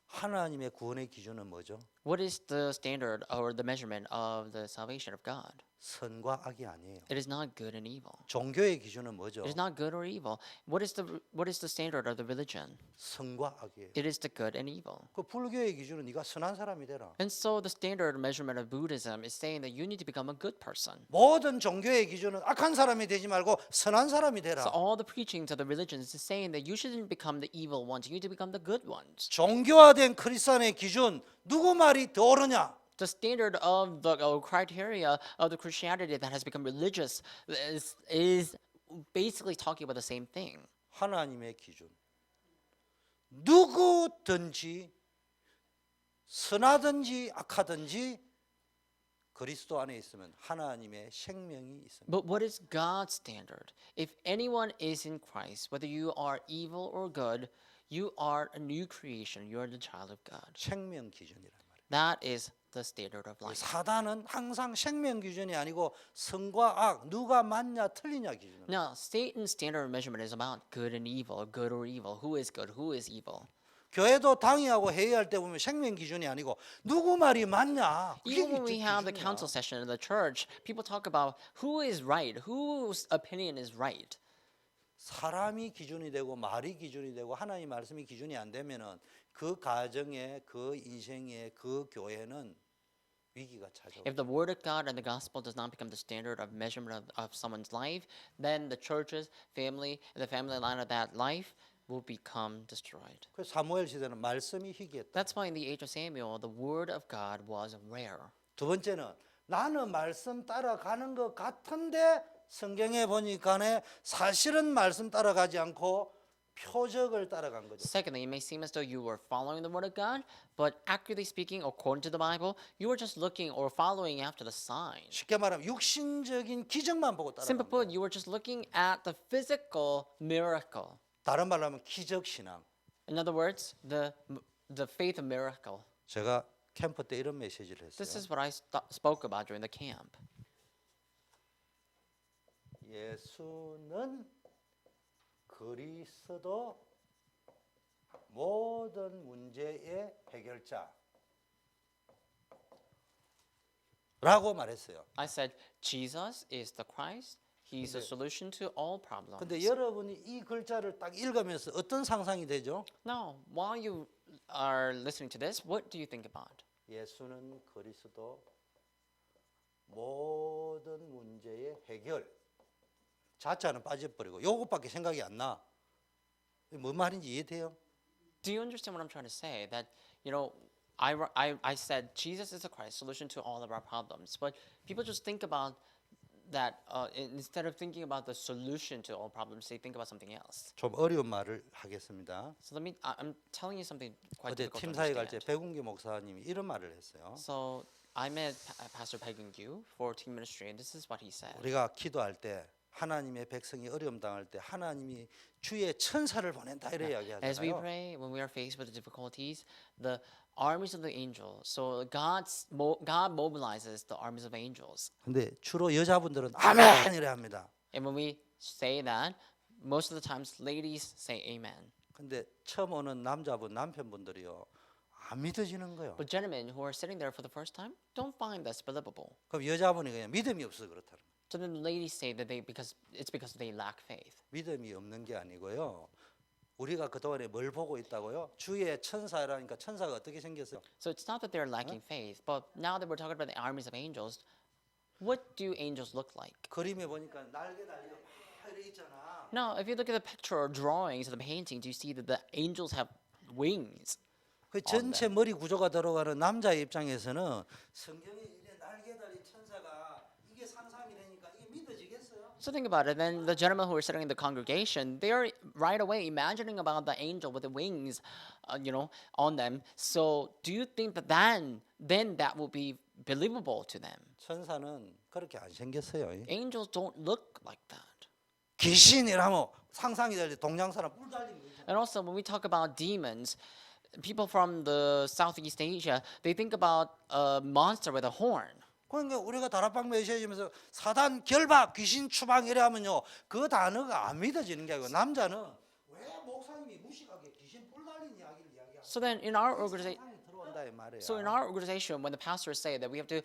하나님의 구원의 기준은 뭐죠?
What is the standard or the measurement of the salvation of God?
선과 악이 아니에요.
It is not good and evil.
종교의 기준은 뭐죠?
It is not good or evil. What is the standard of the religion?
선과 악이에요.
It is the good and evil.
그 불교의 기준은 네가 선한 사람이 되라.
And so the standard measurement of Buddhism is saying that you need to become a good person.
모든 종교의 기준은 악한 사람이 되지 말고 선한 사람이 되라.
So all the preachings of the religions is saying that you shouldn't become the evil ones. You need to become the good ones.
종교화된 크리스천의 기준 누구 말이 더 옳으냐?
The standard of the criteria of the Christianity that has become religious is basically talking about the same thing.
하나님의 기준. 누구든지 선하든지 악하든지 그리스도 안에 있으면 하나님의 생명이 있습니다.
But what is God's standard? If anyone is in Christ, whether you are evil or good, you are a new creation. You are the child of God.
생명 기준이란 말이에요.
That is the standard of life.
사단은 항상 생명 기준이 아니고 선과 악 누가 맞냐 틀리냐 기준입니다.
Now, Satan's standard of measurement is about good and evil, good or evil. Who is good? Who is evil?
교회도 당의하고 회의할 때 보면 생명 기준이 아니고 누구 말이 맞냐.
Even when we have the council session in the church, people talk about who is right, whose opinion is right.
사람이 기준이 되고 말이 기준이 되고 하나님 말씀이 기준이 안 되면은 그 가정에 그 인생에 그 교회는 위기가 찾아옵니다.
If the word of God and the gospel does not become the standard of measurement of someone's life, then the church's family and the family line of that life will become destroyed.
그 사무엘 시대는 말씀이 희귀했다.
That's why in the age of Samuel, the word of God was rare.
두 번째는 나는 말씀 따라가는 것 같은데 성경에 보니까네 사실은 말씀 따라가지 않고 표적을 따라간 거죠.
Secondly, it may seem as though you were following the word of God, but accurately speaking, according to the Bible, you were just looking or following after the sign.
쉽게 말하면 육신적인 기적만 보고
Simply
따라간
put,
거예요.
you were just looking at the physical miracle.
다른 말로 하면 기적 신앙.
In other words, the faith of miracle.
제가 캠프 때 이런 메시지를
This
했어요.
is what I spoke about during the camp.
예수는 그리스도 모든 문제의 해결자 라고 말했어요.
I said, Jesus is the Christ. He's the solution to all problems.
근데 여러분이 이 글자를 딱 읽으면서 어떤 상상이 되죠?
Now, while you are listening to this, what do you think about?
예수는 그리스도 모든 문제의 해결. 자자는 빠져버리고 요것밖에 생각이 안 나. 뭔 말인지 이해돼요?
Do you understand what I'm trying to say? That, you know, I said Jesus is the Christ, solution to all of our problems. But people just think about that instead of thinking about the solution to all problems, they think about something else.
좀 어려운 말을 하겠습니다.
So I'm telling you something quite
어제
difficult to
팀사에 갈 때
understand.
백운기 목사님이 이런 말을 했어요.
So I met Pastor Pegungyu for team ministry, and this is what he said.
우리가 기도할 때 하나님의 백성이 어려움 당할 때 하나님이 주의 천사를 보낸다 이래
As we
이야기하잖아요.
pray, when we are faced with the difficulties, the armies of the angels. So God mobilizes the armies of angels.
근데 주로 여자분들은 아멘 이래 합니다.
And when we say that, most of the times ladies say amen.
근데 처음 오는 남편분들이요 안 믿어지는 거예요.
But gentlemen who are sitting there for the first time don't find this believable.
그럼 여자분이 그냥 믿음이 없어 그렇다는 거예요.
So then the ladies say that because they lack faith.
믿음이 없는 게 아니고요. 우리가 그동안에 뭘 보고 있다고요? 주의 천사라니까 천사가 어떻게 생겼어요?
So it's not that they're lacking faith, but now that we're talking about the armies of angels, what do angels look like?
그림에 보니까 날개 달리고 막 이래 있잖아.
Now, if you look at the picture or drawings of the paintings, you see that the angels have wings.
그
on
전체
them.
머리 구조가 들어가는 남자의 입장에서는 성경에 이래 날개 달린 천사가 이게 상상이 되니까 이게 믿어지겠어요?
So think about it. Then the gentlemen who are sitting in the congregation, they're right away imagining about the angel with the wings, on them. So do you think that then that will be believable to them?
천사는 그렇게 안 생겼어요.
Angels don't look like that.
귀신이라면 상상이 될 때 동양사람 뿔 달린 거죠.
And also, when we talk about demons, people from the Southeast Asia, they think about a monster with a horn.
그러니까 우리가 다락방 메시지면서 사단 결박 귀신 추방 이래 하면요 그 단어가 안 믿어지는 게 아니고 남자는 왜 목사님이 무식하게 귀신 뿔 달린 이야기를 이야기하고
So then, in our organization,
상상이 들어온다 이 말이에요.
so in our organization, when the pastors say that we have to,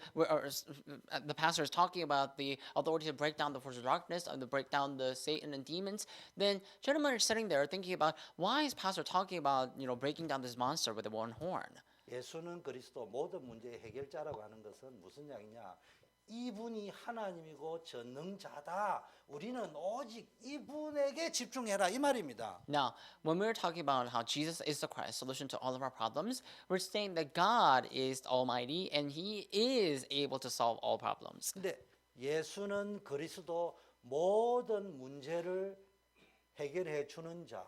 the pastor is talking about the authority to break down the forces of darkness and to break down the Satan and demons, then gentlemen are sitting there thinking about why is pastor talking about breaking down this monster with the one horn?
예수는 그리스도 모든 문제의 해결자라고 하는 것은 무슨 이야기냐? 이분이 하나님이고 전능자다. 우리는 오직 이분에게 집중해라 이 말입니다.
Now, when we're talking about how Jesus is the Christ solution to all of our problems, we're saying that God is Almighty and He is able to solve all problems.
근데 예수는 그리스도 모든 문제를 해결해 주는 자.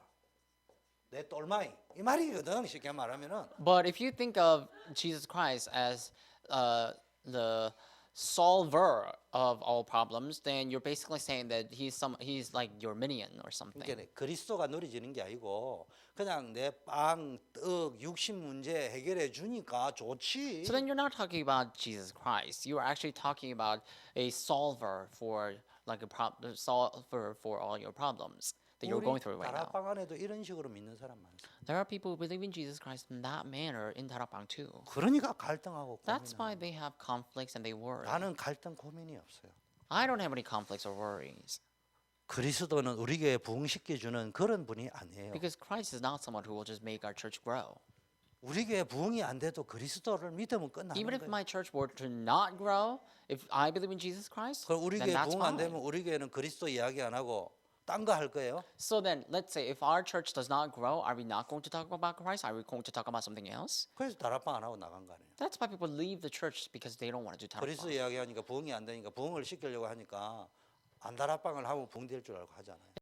내 똘마이 이 말이거든 쉽게 말하면은.
But if you think of Jesus Christ as the solver of all problems, then you're basically saying that he's like your minion or something.
그러니까 그리스도가 누리지는 게 아니고 그냥 내 빵, 떡, 육신 문제 해결해 주니까 좋지.
So then you're not talking about Jesus Christ. You are actually talking about a solver for solver for all your problems that you're going through right now.
다락방 안에도 이런 식으로 믿는 사람 많습니다.
There are people who believe in Jesus Christ in that manner in Darakbang too.
그러니까 갈등하고
That's why
고민하고.
they have conflicts and they worry.
나는 갈등 고민이 없어요.
I don't have any conflicts or worries
그리스도는 우리 교회 부흥시켜 주는 그런 분이 아니에요.
because Christ is not someone who will just make our church grow.
우리 교회 부흥이 안 돼도 그리스도를 믿으면 끝나는
Even if
거예요.
my church were to not grow, if I believe in Jesus Christ,
그럼 우리
then
교회
that's
부흥 안
fine.
되면 우리 교회는 그리스도 이야기 안 하고 딴 거 할 거예요.
So then, let's say if our church does not grow, are we not going to talk about Christ? Are we going to talk about something else?
그래서 다락방 안 하고 나간 거 아니에요.
That's why people leave the church because they don't want to do
그리스도
Darakbang.
이야기하니까 부흥이 안 되니까 부흥을 시키려고 하니까 안 다락방을 하면 부흥될 줄 알고 하잖아요.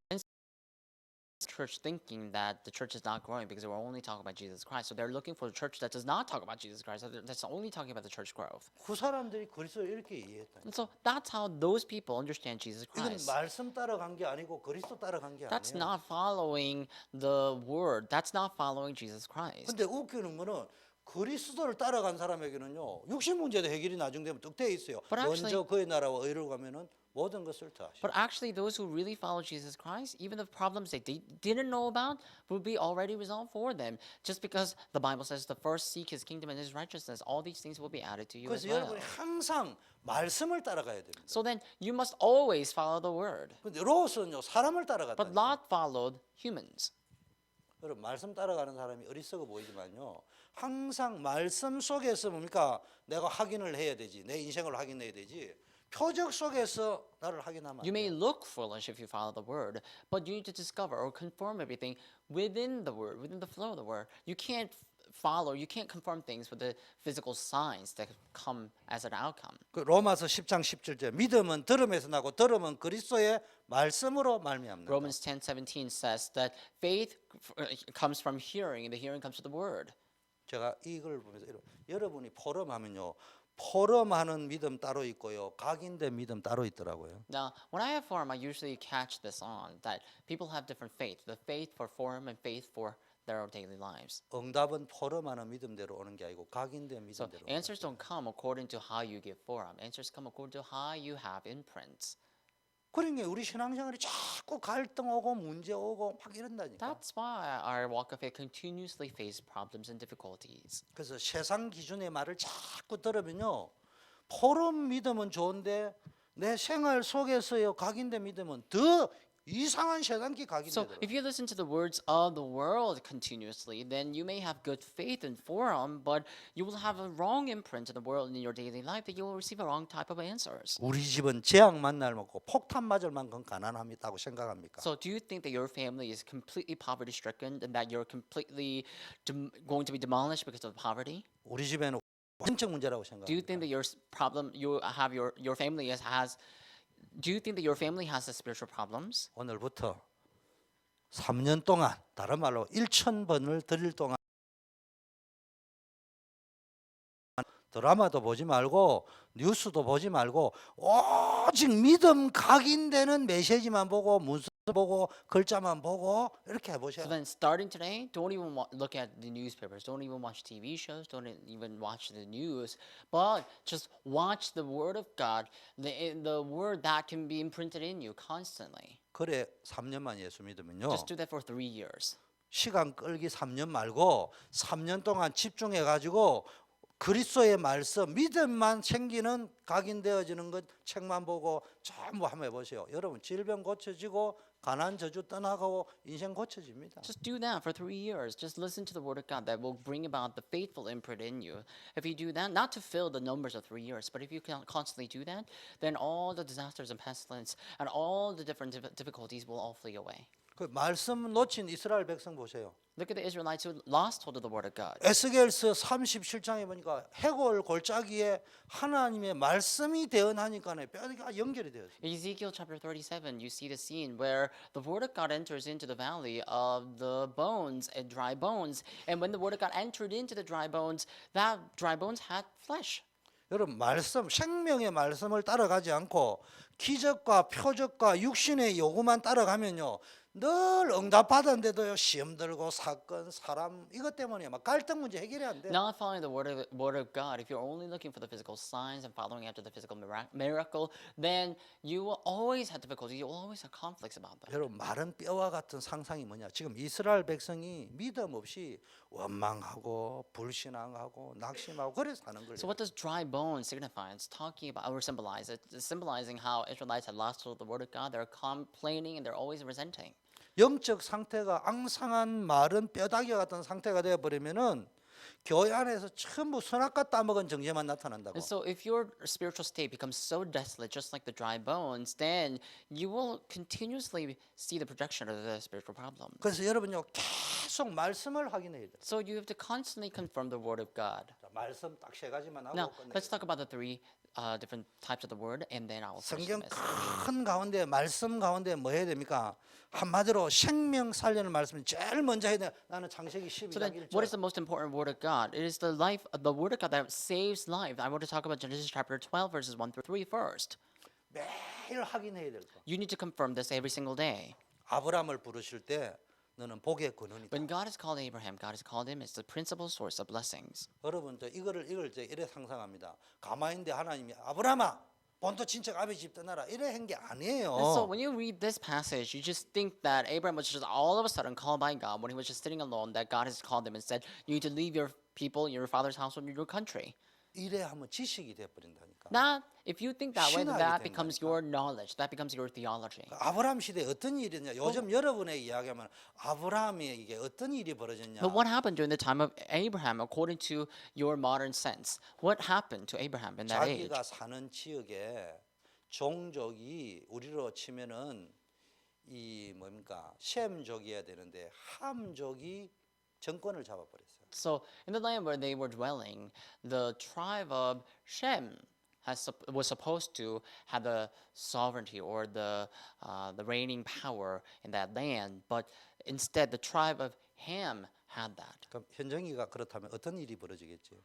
Church thinking that the church is not growing because we're only talking about Jesus Christ. So they're looking for a church that does not talk about Jesus Christ, that's only talking about the church growth.
그 사람들이 그리스도를 이렇게 이해했다.
And so that's how those people understand Jesus
이건
Christ.
말씀 따라간 게 아니고 그리스도 따라간 게
That's
아니에요.
not following the word. That's not following Jesus Christ.
근데 웃기는 거는 그리스도를 따라간 사람에게는요 육신 문제도 해결이 나중에 되면 득되어 있어요.
But actually-
먼저 그의 나라와 의를 가면은 모든 것을 다 하시고.
But actually, those who really follow Jesus Christ, even the problems they didn't know about, will be already resolved for them. Just because the Bible says to first seek His kingdom and His righteousness, all these things will be added to you as
그래서
well.
여러분이 항상 말씀을 따라가야 됩니다.
So then, you must always follow the word.
근데 롯은요 사람을 따라갔다.
But Lot followed humans.
여러분 말씀 따라가는 사람이 어리석어 보이지만요 항상 말씀 속에서 뭡니까 내가 확인을 해야 되지 내 인생을 확인해야 되지 표적 속에서 나를 확인하면
You
안
may
돼요.
look foolish if you follow the word, but you need to discover or confirm everything within the word, within the flow of the word. You can't confirm things with the physical signs that come as an outcome.
그 로마서 10장 17절 믿음은 들음에서 나고 들음은 그리스도의 말씀으로 말미암는다.
Romans 10:17 says that faith comes from hearing, and the hearing comes from the word.
제가 이걸 보면서 여러분이 포럼하면요 포럼하는 믿음 따로 있고요 각인된 믿음 따로 있더라고요.
Now, when I have forum, I usually catch this on that people have different faith. The faith for forum and faith for their daily lives.
응답은 포럼하는 믿음대로 오는 게 아니고 각인된
So
믿음대로.
answers don't come according to how you give forum. Answers come according to how you have imprints.
그러니까 우리 신앙생활이 자꾸 갈등 오고 문제 오고 막 이런다니까.
That's why our walk of faith continuously face problems and difficulties.
그래서 세상 기준의 말을 자꾸 들으면요 포럼 믿음은 좋은데 내 생활 속에서요 각인된 믿음은 더 이상한 쉐단기
So
각인되더라고요.
if you listen to the words of the world continuously, then you may have good faith and forum, but you will have a wrong imprint of the world in your daily life that you will receive a wrong type of answers.
우리 집은 재앙 만날 먹고 폭탄 맞을 만큼 가난합니다고 생각합니까?
So do you think that your family is completely poverty stricken and that you're completely going to be demolished because of poverty?
우리 집에는 정책 문제라고
Do you think
생각합니까?
that your problem you have your family has do you think that your family has the spiritual problems?
오늘부터 3년 동안 다른 말로 1,000번을 드릴 동안 드라마도 보지 말고 뉴스도 보지 말고 오직 믿음 각인되는 메시지만 보고 문서 보고 글자만 보고 이렇게 해보셔야
So
돼요.
then, starting today, don't even look at the newspapers. Don't even watch TV shows. Don't even watch the news. But just watch the Word of God, the Word that can be imprinted in you constantly.
그래 3년만 예수 믿으면요.
Just do that for 3 years.
시간 끌기 3년 말고 3년 동안 집중해 가지고 그리스도의 말씀 믿음만 챙기는 각인되어지는 것 책만 보고 전부 한번 해보세요. 여러분 질병 고쳐지고 가난 저주 떠나가고 인생 고쳐집니다.
Just do that for 3 years. Just listen to the Word of God that will bring about the faithful imprint in you. If you do that, not to fill the numbers of 3 years, but if you can constantly do that, then all the disasters and pestilence and all the different difficulties will all flee away.
그 말씀 놓친 이스라엘 백성 보세요.
Look at the Israelites who lost hold of the Word of God.
에스겔서 37장에 보니까 해골 골짜기에 하나님의 말씀이 대언하니까 뼈가 연결이 되었어요.
In Ezekiel chapter 37, you see the scene where the Word of God enters into the valley of the bones and dry bones. And when the Word of God entered into the dry bones, that dry bones had flesh.
여러분 말씀 생명의 말씀을 따라가지 않고 기적과 표적과 육신의 요구만 따라가면요 늘 응답 받았는데도요 시험 들고 사건 사람 이것 때문에 막 갈등 문제 해결이 안 돼.
Not following the word of God, if you're only looking for the physical signs and following after the physical miracle, then you will always have difficulties. You will always have conflicts about that.
여러분 마른 뼈와 같은 상상이 뭐냐? 지금 이스라엘 백성이 믿음 없이 원망하고 불신앙하고 낙심하고 그래서 사는 거예요.
So what does dry bones signify? It's talking about or symbolize. It's symbolizing how Israelites had lost hold of the word of God. They're complaining and they're always resenting.
영적 상태가 앙상한 마른 뼈다귀 같은 상태가 되어 버리면은 교회 안에서 전부 선악과 따먹은 정죄만 나타난다고.
And so if your spiritual state becomes so desolate, just like the dry bones, then you will continuously see the projection of the spiritual problem.
그래서 여러분요 계속 말씀을 확인해야 돼요.
So you have to constantly confirm the word of God.
자, 말씀 딱 세 가지만 하고
Now,
끝내요.
let's talk about the three different types of the word, and then I will finish the
성경
message.
큰 가운데 말씀 가운데 뭐 해야 됩니까? 한마디로 생명 살리는 말씀 제일 먼저 해야 돼. 나는 창세기
So
12장
then,
1절.
what is the most important word of God? It is the word of God that saves life. I want to talk about Genesis chapter 12, verses 1 through 3 first.
매일 확인해야 될 거.
You need to confirm this every single day.
아브라함을 부르실 때 너는 복의 근원이다.
When God has called Abraham, God has called him as the principal source of blessings.
여러분도 이거를 읽을 때 이래 상상합니다. 가만히 있는데 하나님이 아브라함아 본토 친척 아비 집 떠나라 이래 한 게 아니에요.
And so when you read this passage, you just think that Abraham was just all of a sudden called by God when he was just sitting alone, that God has called him and said, you need to leave your people, your father's household, and your country.
이래 하면 지식이 돼 버린다니까.
Not if you think that way, then that
신학이
becomes
된다니까.
your knowledge. That becomes your theology.
아브라함 시대에 어떤 일이 있냐? 요즘 여러분의 이야기하면 아브라함에게 어떤 일이 벌어졌냐?
But what happened during the time of Abraham, according to your modern sense? What happened to Abraham in that age?
자기가 사는 지역에 종족이 우리로 치면은 이 뭡니까? 셈족이어야 되는데 함족이 정권을 잡아버렸어요.
So in the land where they were dwelling, the tribe of Shem was supposed to have the sovereignty or the reigning power in that land, but instead the tribe of Ham had that.
그럼 현정이가 그렇다면 어떤 일이 벌어지겠지?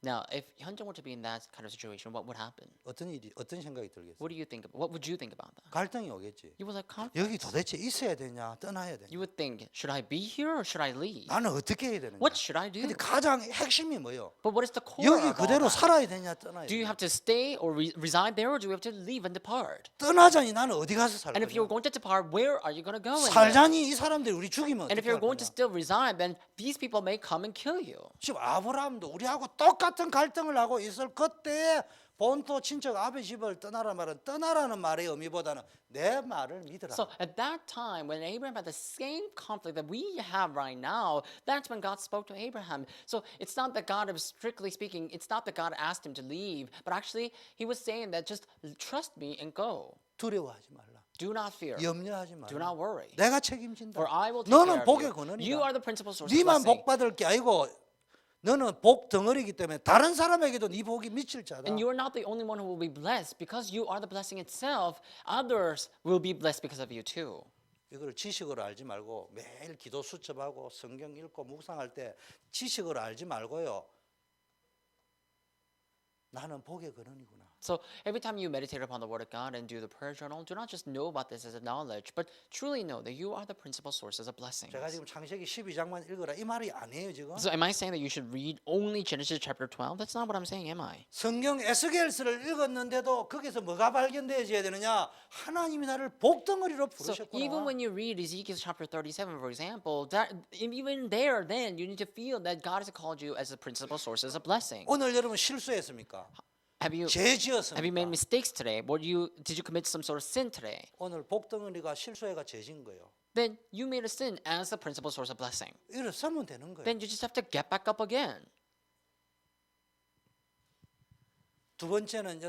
Now, if Hyunjung were to be in that kind of situation, what would happen?
어떤 일이 어떤 생각이 들겠어요?
What do you think? What would you think about that?
갈등이 오겠지.
You would have conflict.
여기 도대체 있어야 되냐, 떠나야 되냐?
You would think, should I be here or should I leave?
나는 어떻게 해야 되느냐?
What should I do?
근데 가장 핵심이 뭐요?
But what is the core
여기
of all
그대로
that?
살아야 되냐, 떠나야
Do you
되냐?
have to stay or reside there, or do you have to leave and depart?
떠나자니 나는 어디 가서 살
And if you're
거냐?
going to depart, where are you going to go? in there?
살자니 이 사람들이 우리 죽이면
And if
어떻게
you're
할
going to
거냐?
still reside, then these people may come and kill you.
지금 아브라함도 우리하고 똑같은 갈등을 하고 있을 그때 본토 친척 아버지 집을 떠나라 말은 떠나라는 말의 의미보다는 내 말을 믿으라.
So at that time, when Abraham had the same conflict that we have right now, that's when God spoke to Abraham. So it's not that God was strictly speaking, it's not that God asked him to leave, but actually he was saying that just trust me and go.
두려워하지 말라.
Do not fear.
염려하지
Do
말라.
not worry.
내가 책임진다.
For I will take
너는
care of
복의
you.
근원이다.
You are the principal source of
네만
blessing.
복 받을 게 아니고 너는 복 덩어리이기 때문에 다른 사람에게도 네 복이 미칠 자다.
And you are not the only one who will be blessed. Because you are the blessing itself, others will be blessed because of you too.
이걸 지식으로 알지 말고 매일 기도 수첩하고 성경 읽고 묵상할 때 지식으로 알지 말고요. 나는 복의 근원이구나.
So every time you meditate upon the Word of God and do the prayer journal, do not just know about this as a knowledge, but truly know that you are the principal sources of blessings.
제가 지금 창세기 12장만 읽어라 이 말이 아니에요 지금.
So am I saying that you should read only Genesis chapter 12? That's not what I'm saying, am I?
성경 에스겔서를 읽었는데도 거기서 뭐가 발견되어져야 되느냐? 하나님이 나를 복덩어리로
So
부르셨구나.
even when you read Ezekiel chapter 37, for example, that even there, then you need to feel that God has called you as the principal sources of blessing.
오늘 여러분 실수했습니까?
Have you
죄
have you made
지었습니까?
mistakes today? Did you commit some sort of sin today?
오늘 복덩어리가 실수해가 죄진 거예요.
Then you made a sin as the principal source of blessing.
일어서면 되는 거예요.
Then you just have to get back up again.
두 번째는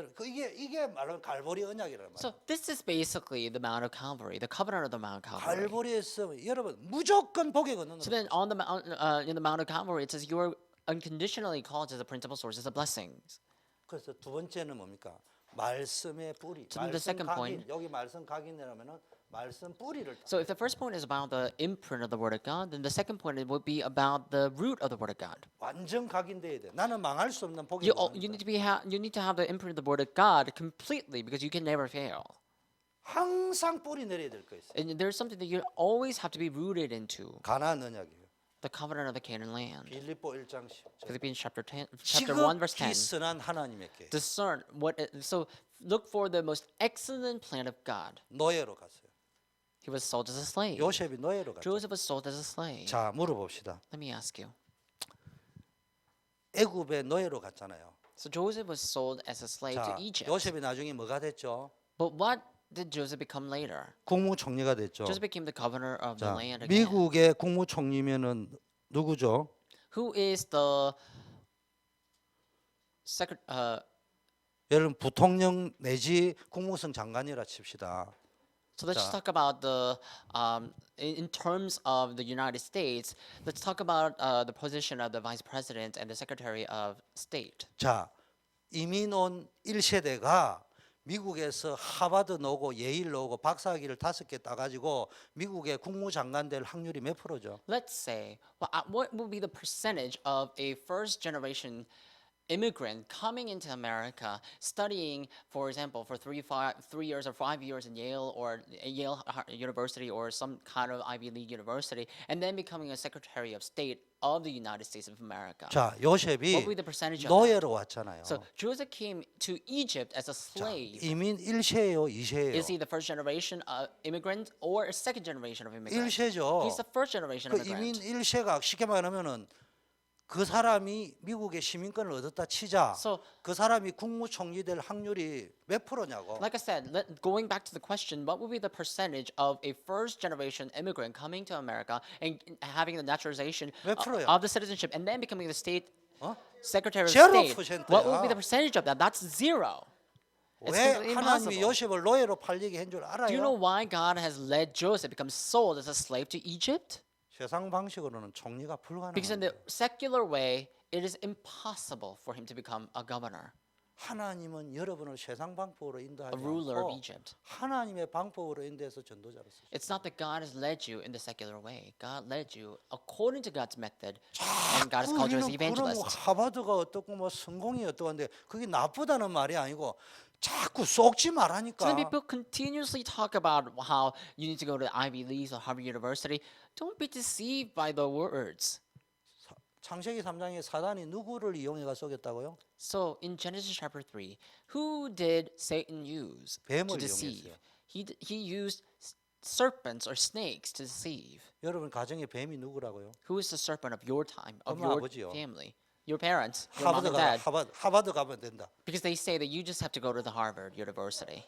이게 말하면 갈보리 언약이라는
So
말이에요.
this is basically the Mount of Calvary, the covenant of the Mount of Calvary.
갈보리에서 여러분 무조건 복의
So
근원으로.
then on the mount, in the Mount of Calvary, it says you are unconditionally called as the principal sources of blessings.
그래서 두 번째는 뭡니까? 말씀의 뿌리.
So then the
말씀
second
각인.
point-
여기 말씀 각인이라면은 말씀 뿌리를.
So if the first point is about the imprint of the Word of God, then the second point would be about the root of the Word of God.
완전 각인돼야 돼. 나는 망할 수 없는 복의
You
근원이다.
need to have the imprint of the Word of God completely because you can never fail.
항상 뿌리 내려야 될 거 있어요.
And there's something that you always have to be rooted into,
가나안 언약이에요.
the covenant of the Canaan land.
빌립보 1장 10절.
Philippians chapter 1 verse 10.
지극히 선한 하나님께
Discern so look for the most excellent plan of God.
노예로 갔어요.
He was sold as a slave.
요셉이 노예로 갔죠.
Joseph was sold as a slave.
자, 물어봅시다.
Let me ask you.
애굽에 노예로 갔잖아요.
So Joseph was sold as a slave
자,
to Egypt.
요셉이 나중에 뭐가 됐죠?
But what did Joseph become later?
국무총리가 됐죠.
Joseph became the governor of the
자,
land again.
미국의 국무총리면은 누구죠?
Who is the
여러분 부통령 내지 국무성 장관이라 칩시다.
So let's just
자.
talk about the in terms of the United States. Let's talk about the position of the vice president and the secretary of state.
자, 이민 온 1세대가 미국에서 하버드 나오고 예일 나오고 박사학위를 5개 따가지고 미국의 국무장관 될 확률이 몇 프로죠?
Let's say, what will be the percentage of a first generation immigrant coming into America, studying, for example, for 3 years or 5 years in Yale or Yale University or some kind of Ivy League university, and then becoming a Secretary of State of the United States of America?
자, 요셉이
What will be the percentage of that?
노예로 왔잖아요.
So Joseph came to Egypt as a
자,
slave.
이민 1세예요, 2세예요?
Is he the first generation immigrant or a second generation of immigrant?
1세죠.
He's the first generation
그 이민
immigrant.
1세가 쉽게 말하면은 그 사람이 미국의 시민권을 얻었다 치자.
So
그 사람이 국무총리 될 확률이 몇 프로냐고.
like I said, going back to the question, what would be the percentage of a first generation immigrant coming to America and having the naturalization
몇 프로야?
of the citizenship and then becoming the state
어?
secretary of
0%야.
state? What would be the percentage of that? That's zero. It's
왜
completely
하나님이
impossible.
요셉을 노예로 팔리게 한 줄
Do you know
알아요?
why God has led Joseph become sold as a slave to Egypt?
세상 방식으로는 총리가
Because in the
불가능합니다.
secular way, it is impossible for him to become a governor,
하나님은 여러분을 세상 방법으로 인도하지
a ruler of
않고
Egypt.
하나님의 방법으로 인도해서 전도자로 쓰시죠.
It's not that God has led you in the secular way. God led you according to God's method, and God has called you as
우리는
evangelist.
그럼 하버드가 어떻고 뭐 성공이 어떠한데 그게 나쁘다는 말이 아니고 자꾸 속지
So
말라니까.
then people continuously talk about how you need to go to Ivy League or Harvard University. Don't be deceived by the words.
창세기 3장에 사단이 누구를 이용해가 속였다고요?
So in Genesis chapter 3, who did Satan use to
뱀을
deceive?
이용했어요.
He used serpents or snakes to deceive.
여러분 가정의 뱀이 누구라고요?
Who is the serpent of your time, of
엄마,
your
아버지요.
family? your parents, your mom
하버드
and
가
dad,
하버드 가면 된다.
because they say that you just have to go to the Harvard University.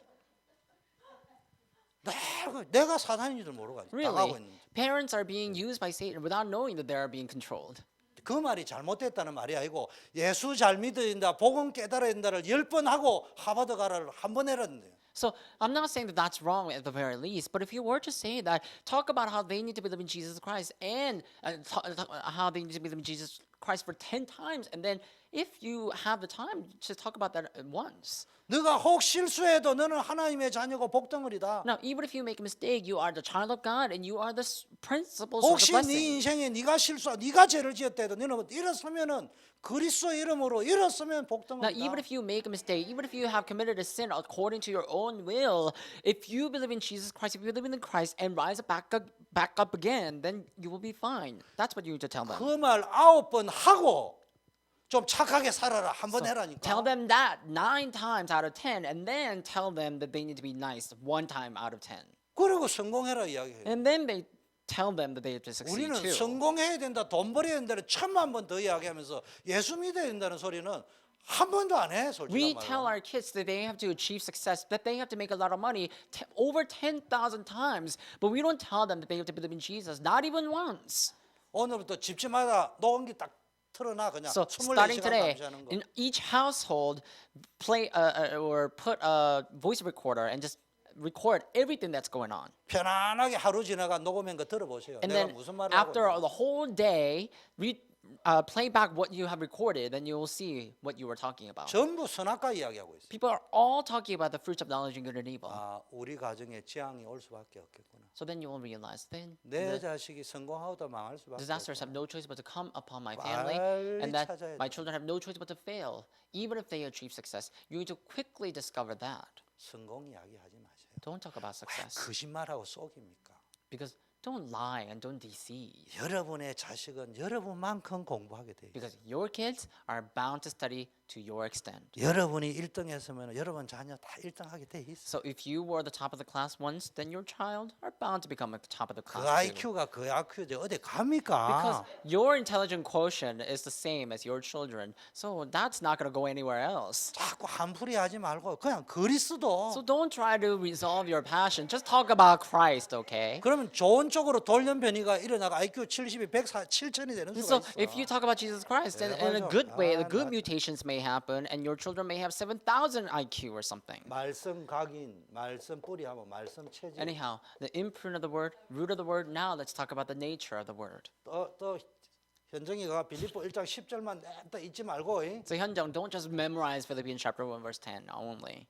내가 사단인 줄 모르고 당하고
Really,
있는.
parents are being used by Satan without knowing that they are being controlled.
그 말이 잘못됐다는 말이 아니고 예수 잘 믿어야 된다, 복음 깨달아야 된다를 10번 하고 하버드 가라를 한 번 해라는데.
So I'm not saying that that's wrong at the very least, but if you were to say that, talk about how they need to believe in Jesus Christ and how they need to believe in Jesus Christ for 10 times, and then if you have the time, just talk about that at once.
네가 혹 실수해도 너는 하나님의 자녀고 복덩어리다.
Now, even if you make a mistake, you are the child of God and you are the principal source of
혹시
blessing.
네 인생에 네가 네가 죄를 지었다 해도 너는 일어서면은 그리스도 이름으로 일어서면
Now, even
복덩어리다.
if you make a mistake, even if you have committed a sin according to your own will, if you believe in Jesus Christ, if you believe in Christ and rise back up again, then you will be fine. That's what you need to tell them.
그 말 9번 하고 좀 착하게 살아라 한 번
Tell
해라니까.
them that 9 times out of 10, and then tell them that they need to be nice 1 time out of 10.
그리고 성공해라 이야기해.
And then they tell them that they have to succeed
우리는
too.
성공해야 된다, 돈 벌어야 된다를 1000만 번 더 이야기하면서 예수 믿어야 된다는 소리는 한 번도 안 해,
We
솔직히
tell
말로.
our kids that they have to achieve success, that they have to make a lot of money over 10,000 times, but we don't tell them that they have to believe in Jesus, not even once.
오늘부터 집집마다 녹음기 딱 틀어놔 그냥
So starting
24시간
today,
감시하는 거.
in each household, play or put a voice recorder and just record everything that's going on.
편안하게 하루 지나가 녹음한 거 들어보세요.
And
내가
then
무슨 말을 하고
after
있는지.
the whole day, play back what you have recorded, then you will see what you were talking about.
전부 선악과 이야기하고 있어요.
People are all talking about the fruits of knowledge and good and evil.
아, 우리 가정에 재앙이 올 수밖에 없겠구나.
So then you will realize then
내
the
자식이 성공하고도 망할 수밖에
disasters
없구나.
have no choice but to come upon my family,
빨리
and that
찾아야
my
돼.
children have no choice but to fail. Even if they achieve success, you need to quickly discover that.
성공 이야기하지 마세요.
Don't talk about
왜
success,
거짓말하고 속입니까?
because don't lie and don't deceive.
여러분의 자식은 여러분만큼 공부하게 돼 있어요.
Because your kids are bound to study to your extent.
여러분이 1등 했으면 여러분 자녀 다 1등 하게 돼 있어.
So if you were the top of the class once, then your child are bound to become at the top of the
그
class too.
IQ가 그 IQ지 어디
Because
갑니까?
your intelligent quotient is the same as your children, so that's not going to go anywhere else.
자꾸 한풀이 하지 말고 그냥 그리스도.
So don't try to resolve your passion. Just talk about Christ, okay?
그러면 좋은 쪽으로 돌연변이가 일어나가 IQ 70이 107천이 되는
So
수가
if you
있어.
talk about Jesus Christ, then in a
맞아.
good way, the
아,
good
맞아.
mutations may happen, and your children may have 7,000 IQ or something.
말씀 각인, 말씀 뿌리하고 말씀 체질.
Anyhow, the imprint of the word, root of the word. Now let's talk about the nature of the word.
또 현정이가 빌립보 1장 10절만 냅다 잊지 말고
So Hyunjung, don't just memorize Philippians chapter 1 verse 10 only.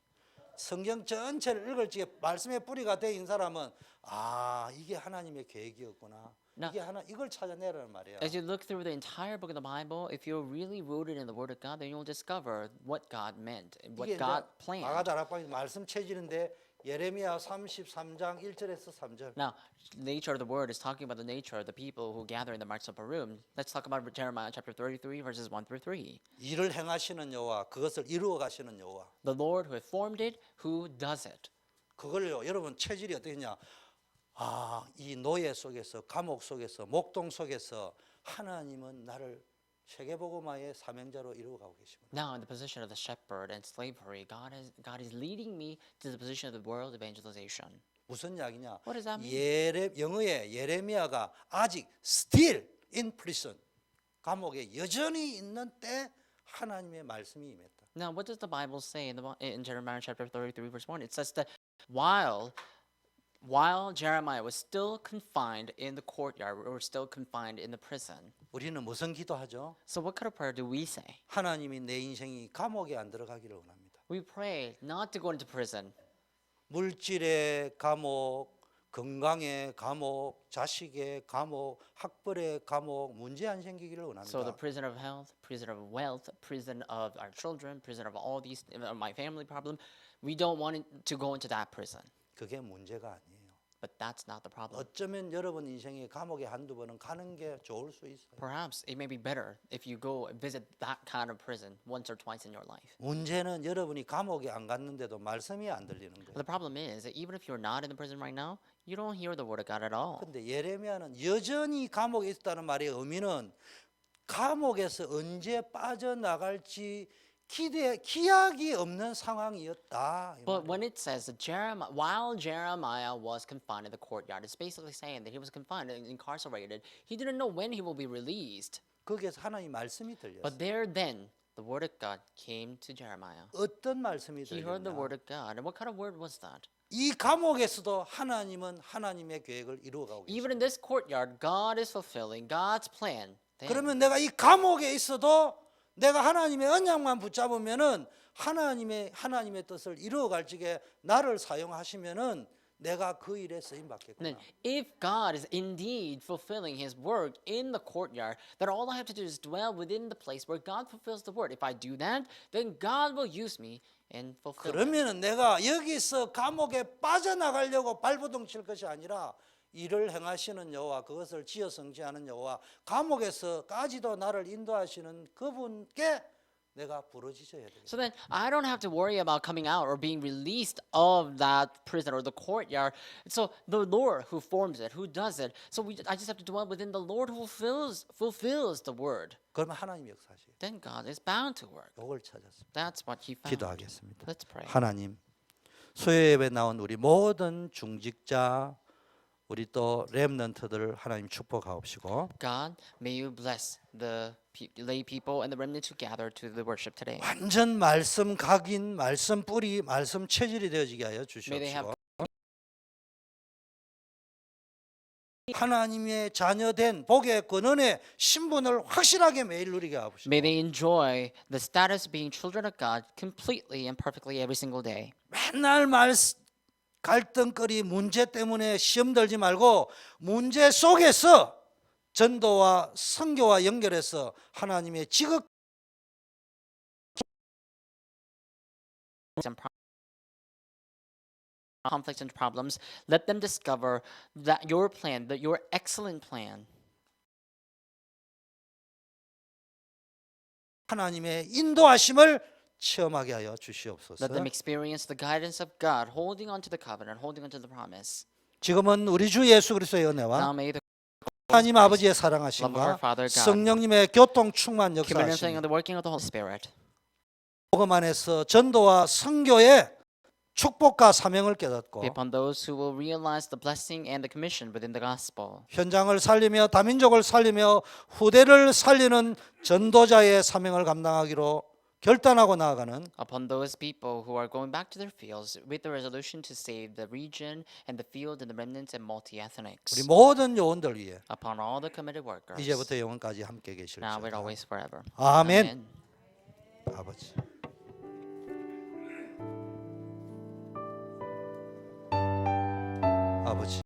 성경 전체를 읽을 적에 말씀의 뿌리가 되인 사람은 아 이게 하나님의 계획이었구나. 이게 하나 이걸 찾아내라는 말이야.
As you look through the entire book of the Bible, if you're really rooted in the Word of God, then you'll discover what God meant and what
이게
God
이제
planned.
마가다락방의 말씀 체질인데 예레미야 33장 1절에서 3절.
Now, nature of the Word is talking about the nature of the people who gather in the marks of a room. Let's talk about Jeremiah chapter 33 verses 1 through 3.
일을 행하시는 여호와 그것을 이루어 가시는 여호와.
The Lord who had formed it, who does it.
그걸요 여러분 체질이 어떻겠냐? 아, 이 노예 속에서 감옥 속에서 목동 속에서 하나님은 나를 세계복음화의 사명자로 이루어가고 계십니다.
Now, in the position of the shepherd and slavery, God is leading me to the position of the world evangelization.
무슨 이야기냐?
What does that mean?
영어의 예레미야가 아직 still in prison 감옥에 여전히 있는 때 하나님의 말씀이 임했다.
Now, what does the Bible say in Jeremiah chapter 33 verse 1? It says that while Jeremiah was still confined in the courtyard or still confined in the prison.
우리는 무슨 기도하죠?
So what kind of prayer do we say?
하나님이 내 인생이 감옥에 안 들어가기를 원합니다.
We pray not to go into prison.
물질의 감옥, 건강의 감옥, 자식의 감옥, 학벌의 감옥, 문제 안 생기기를
So the
원합니다.
prison of health, prison of wealth, prison of our children, prison of all these, my family problem, we don't want it to go into that prison.
그게 문제가 아니에요.
But that's not the problem.
어쩌면 여러분 인생에 감옥에 한두 번은 가는 게 좋을 수 있어요.
Perhaps it may be better if you go and visit that kind of prison once or twice in your life.
문제는 여러분이 감옥에 안 갔는데도 말씀이 안 들리는 거예요.
The problem is that even if you're not in the prison right now, you don't hear the word of God at all.
근데 예레미야는 여전히 감옥에 있다는 말의 의미는 감옥에서 언제 빠져나갈지 기약이 없는 상황이었다. 이
But
말이에요.
when it says that while Jeremiah was confined in the courtyard, it's basically saying that he was confined and incarcerated. He didn't know when he will be released.
거기에서 하나님 말씀이 들렸어요.
But there then, the word of God came to Jeremiah.
어떤 말씀이
He heard the
들렸나?
word of God. And what kind of word was that?
이 감옥에서도 하나님은 하나님의 계획을 이루어가고 계십니다.
Even in this courtyard, God is fulfilling God's plan. Then,
그러면 내가 이 감옥에 있어도 내가 하나님의 언약만 붙잡으면은 하나님의 뜻을 이루어갈 적에 나를 사용하시면은 내가 그 일에 쓰임 받겠구나.
then if God is indeed fulfilling his word in the courtyard, then all I have to do is dwell within the place where God fulfills the word. If I do that, then God will use me and fulfill it.
그러면은 내가 여기서 감옥에 빠져나가려고 발버둥 칠 것이 아니라 일을 행하시는 여호와, 그것을 지어 성취하는 여호와, 감옥에서까지도 나를 인도하시는 그분께 내가 부르짖어야 되겠다.
So then I don't have to worry about coming out or being released of that prison or the courtyard. So the Lord who forms it, who does it. So I just have to dwell within the Lord who fulfills the word.
그러면 하나님 역사하시겠다.
Then God is bound to work.
이걸 찾았습니다.
That's what he found.
기도하겠습니다.
Let's pray.
하나님, 수요예배 나온 우리 모든 중직자, 우리 또 렘넌트들 하나님 축복하옵시고
God, may you bless the lay people and the remnants who gather to the worship today.
완전 말씀 각인, 말씀 뿌리, 말씀 체질이 되어지게 하여
May they have
주시옵시고 하나님의 자녀된 복의 권한의 신분을 확실하게 매일 누리게 하옵시고
May they enjoy the status of being children of God completely and perfectly every single day.
맨날 갈등거리 문제 때문에 시험 들지 말고 문제 속에서 전도와 선교와 연결해서 하나님의 지극
Conflicts and problems, let them discover that your plan, that your excellent plan,
하나님의 인도하심을 체험하게 하여 주시옵소서.
let them experience the guidance of God, holding on to the covenant, holding on to the promise.
지금은 우리 주 예수 그리스도의
Now
은혜와
may the
하나님 아버지의
love of our
사랑하심과
Father God,
성령님의 교통 충만
committing and
역사하심
the working of the Holy Spirit,
복음 안에서 전도와 선교의 축복과 사명을 깨닫고
be upon those who will realize the blessing and the commission within the gospel.
현장을 살리며 다민족을 살리며 후대를 살리는 전도자의 사명을 감당하기로 결단하고 나아가는
Upon those people who are going back to their fields with the resolution to save the region and the field and the remnants and
우리
multi-ethnics.
모든 요원들 위해
Upon all the committed workers,
이제부터 영원까지 함께 계실지어다.
now and always forever.
아멘. 아버지. 아버지.